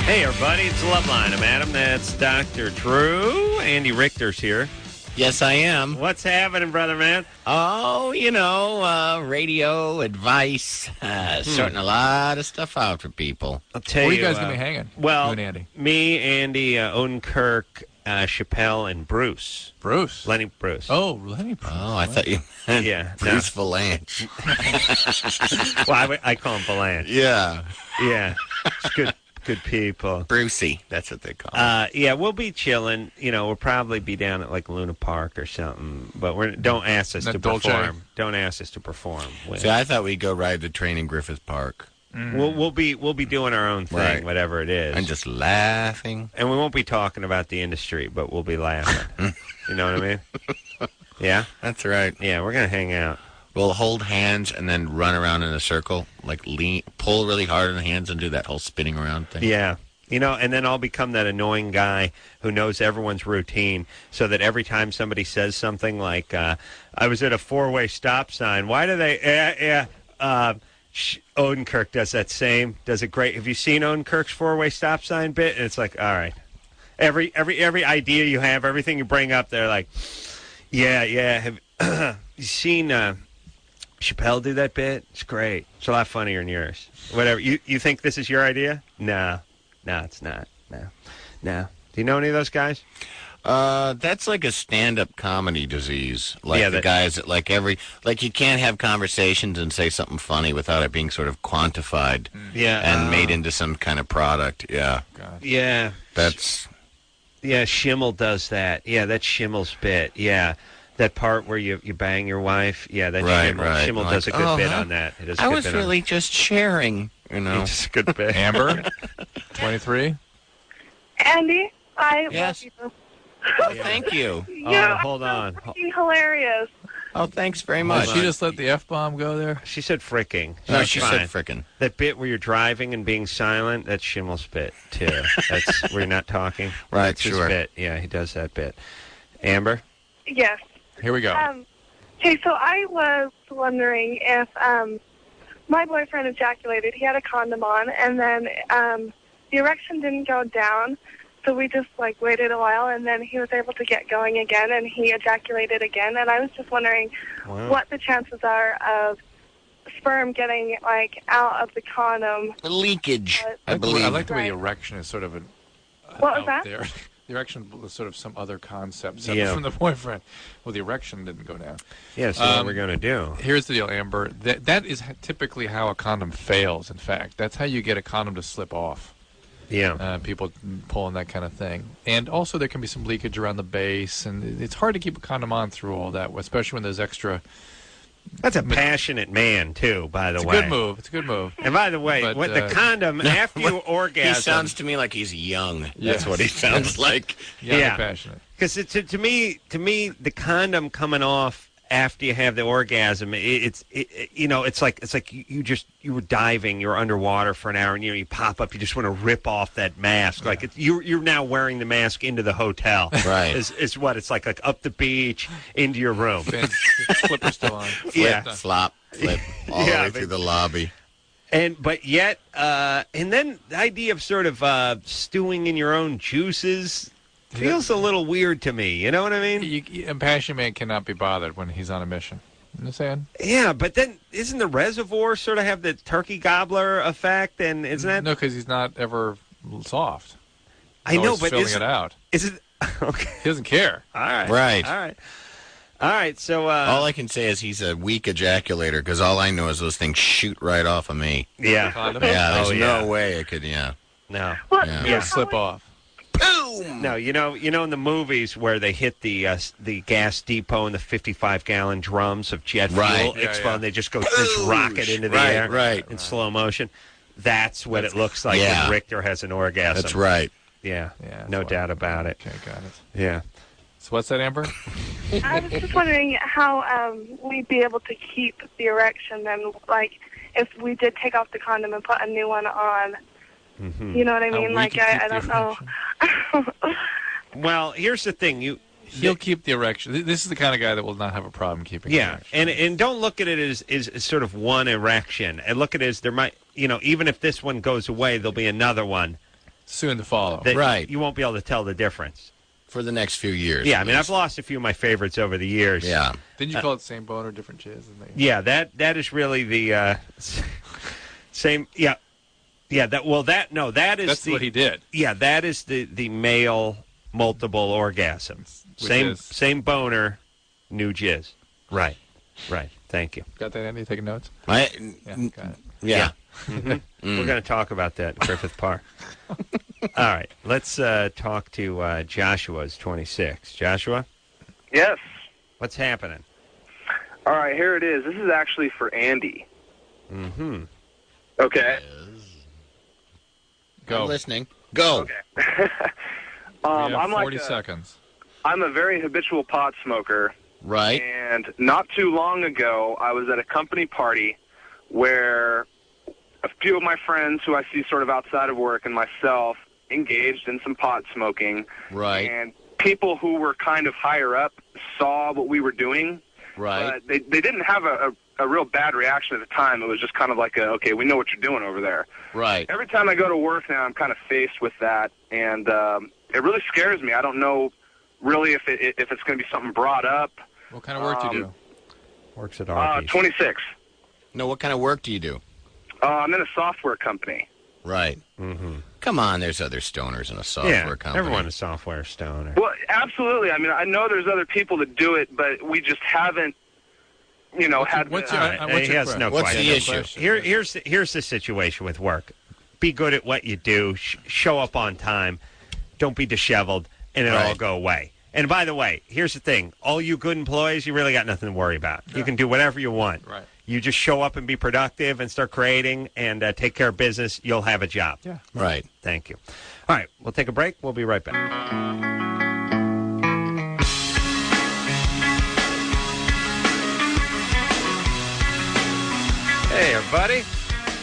Hey, everybody, it's Loveline. I'm Adam. That's Dr. Drew. Andy Richter's here. Yes, I am. What's happening, brother man? Oh, radio advice, sorting a lot of stuff out for people. I'll tell Where are you. you guys going to be hanging? Well, You and Andy. me, Andy, Odenkirk, Chappelle, and Bruce. Bruce. Lenny Bruce. Oh, Lenny Bruce. Oh, I thought you meant Yeah, Bruce Valanche. Well, I call him Valanche. Yeah. Yeah, it's good people. Brucey. That's what they call him. Yeah, we'll be chilling. We'll probably be down at like Luna Park or something. But don't ask us Not to Dolce. perform. Don't ask us to perform. See, I thought we'd go ride the train in Griffith Park. We'll be doing our own thing, Right. whatever it is. And just laughing. And we won't be talking about the industry, but we'll be laughing. You know what I mean? Yeah? That's right. Yeah, we're going to hang out. We'll hold hands and then run around in a circle, like pull really hard on the hands and do that whole spinning around thing. Yeah. And then I'll become that annoying guy who knows everyone's routine so that every time somebody says something like, I was at a four-way stop sign. Why do they... Odenkirk does it great. Have you seen Odenkirk's four-way stop sign bit? And it's like, all right. Every idea you have, everything you bring up, they're like, yeah. Have you seen Chappelle do that bit? It's great. It's a lot funnier than yours. Whatever. You think this is your idea? No, it's not. No. Do you know any of those guys? That's like a stand-up comedy disease. Like the guys that you can't have conversations and say something funny without it being sort of quantified. Yeah. And made into some kind of product. Yeah. God. Yeah. Yeah, Schimmel does that. Yeah, that's Schimmel's bit. Yeah. That part where you bang your wife. Yeah, that's Schimmel. Right. Schimmel does a good bit on that. He does a I good was bit on really just sharing, It's a good bit. Amber, 23. Andy, I Yes. love you. Oh, thank you. You're hold on. freaking hilarious. Oh, thanks very much. Did she just let the F-bomb go there? She said fricking. No, That's she fine. said frickin'. That bit where you're driving and being silent, that's Schimmel's bit, too. That's where you're not talking. Right, That's his sure. bit. Yeah, he does that bit. Amber? Yes. Here we go. Okay, so I was wondering if my boyfriend ejaculated. He had a condom on, and then the erection didn't go down. So we just, waited a while, and then he was able to get going again, and he ejaculated again. And I was just wondering what the chances are of sperm getting, out of the condom. Leakage, I believe. I like the way the erection is sort of What was out that? there. The erection was sort of some other concept Yeah. from the boyfriend. Well, the erection didn't go down. Yeah, so what we're going to do. Here's the deal, Amber. That is typically how a condom fails, in fact. That's how you get a condom to slip off. Yeah. People pulling that kind of thing. And also there can be some leakage around the base, and it's hard to keep a condom on through all that, especially when there's extra... That's a passionate man, too, by the way. It's a good move. And by the way, But, with the condom, after you orgasm... He sounds to me like he's young. Yes. That's what he sounds like. Yeah, passionate. Because to me, the condom coming off after you have the orgasm, it's like you were diving, you were underwater for an hour, and you pop up, you just want to rip off that mask. Yeah. Like you're now wearing the mask into the hotel. Right. Is what it's like up the beach into your room. Slipper still on. Flop, flip, all the way through the lobby. But yet, and then the idea of sort of stewing in your own juices feels a little weird to me. You know what I mean? A passionate man cannot be bothered when he's on a mission. You know what I'm saying? Yeah, but then isn't the reservoir sort of have the turkey gobbler effect? And isn't that... No, because he's not ever soft. I know, but filling it out. Is it... Okay. He doesn't care. All right. Right. All right, so... all I can say is he's a weak ejaculator, because all I know is those things shoot right off of me. Yeah. Yeah, there's no way it could, No. Well, Yeah, slip off. Boom! No, you know in the movies where they hit the gas depot and the 55-gallon drums of jet fuel explode, and they just go this rocket into the air in slow motion. That's what it looks like when Richter has an orgasm. That's right. Yeah, no doubt about it. Okay, got it. Yeah. So what's that, Amber? I was just wondering how we'd be able to keep the erection then, like, if we did take off the condom and put a new one on. Mm-hmm. You know what I mean? Like, I don't know. Well, here's the thing. He'll keep the erection. This is the kind of guy that will not have a problem keeping the erection. And don't look at it as sort of one erection. And look at it as there might, even if this one goes away, there'll be another one. Soon to follow. Right. You won't be able to tell the difference. For the next few years. Yeah, I mean, I've lost a few of my favorites over the years. Yeah. Didn't you call it same bone or different jizz? Yeah, that is really the same. Yeah, yeah. That is That's what he did. Yeah, that is the male multiple orgasms. Same boner, new jizz. Right. Thank you. Got that, Andy? Taking notes? Yeah, got it. Yeah. Mm-hmm. We're going to talk about that in Griffith Park. All right, let's talk to Joshua's 26. Joshua? Yes. What's happening? All right, here it is. This is actually for Andy. Mm-hmm. Okay. Go. I'm listening. Go. Okay. I'm 40 seconds. I'm a very habitual pot smoker. Right. And not too long ago, I was at a company party where a few of my friends who I see sort of outside of work and myself engaged in some pot smoking. Right. And people who were kind of higher up saw what we were doing. Right. But they didn't have a real bad reaction at the time. It was just kind of like, okay, we know what you're doing over there. Right. Every time I go to work now, I'm kind of faced with that, and it really scares me. I don't know really if it's going to be something brought up. What kind of work do you do? Works at Arby's. 26. No, what kind of work do you do? I'm in a software company. Right. Mm-hmm. Come on, there's other stoners in a software company. Everyone is software stoner. Well, absolutely. I mean, I know there's other people that do it, but we just haven't, had... What's the issue? Here's the situation with work. Be good at what you do. Show up on time. Don't be disheveled, and it'll all go away. And by the way, here's the thing. All you good employees, you really got nothing to worry about. Yeah. You can do whatever you want. Right. You just show up and be productive and start creating and take care of business. You'll have a job. Yeah. Right. Thank you. All right. We'll take a break. We'll be right back. Hey, everybody.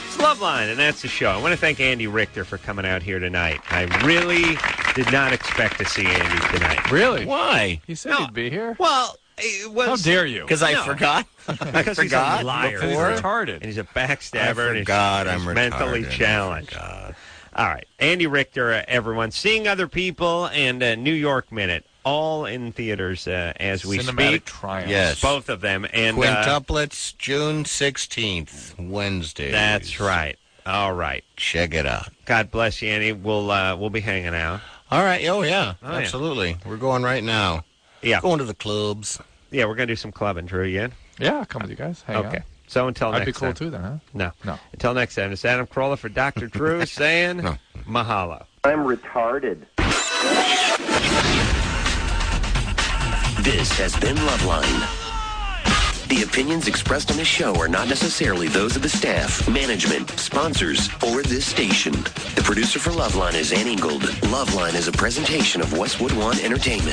It's Loveline, and that's the show. I want to thank Andy Richter for coming out here tonight. I really did not expect to see Andy tonight. Really? Why? He said he'd be here. Well, it was... How dare you? Because I forgot. Because he's a liar. He's retarded. And he's a backstabber. I forgot and he's I'm mentally retarded. challenged. All right. Andy Richter, everyone. Seeing Other People and New York Minute, all in theaters as we Cinematic speak. triumph. Yes. Both of them. And Quintuplets, June 16th, Wednesday. That's right. All right. Check it out. God bless you, Andy. We'll be hanging out. All right. Oh, yeah. Oh, absolutely. Yeah. We're going right now. Yeah. Going to the clubs. Yeah, we're going to do some clubbing. Drew, you in? Yeah, I'll come with you guys. Hang okay. out. So until next time. I'd be cool too then, huh? No. Until next time, it's Adam Carolla for Dr. Drew saying mahalo. I'm retarded. This has been Loveline. The opinions expressed on this show are not necessarily those of the staff, management, sponsors, or this station. The producer for Loveline is Ann Ingold. Loveline is a presentation of Westwood One Entertainment.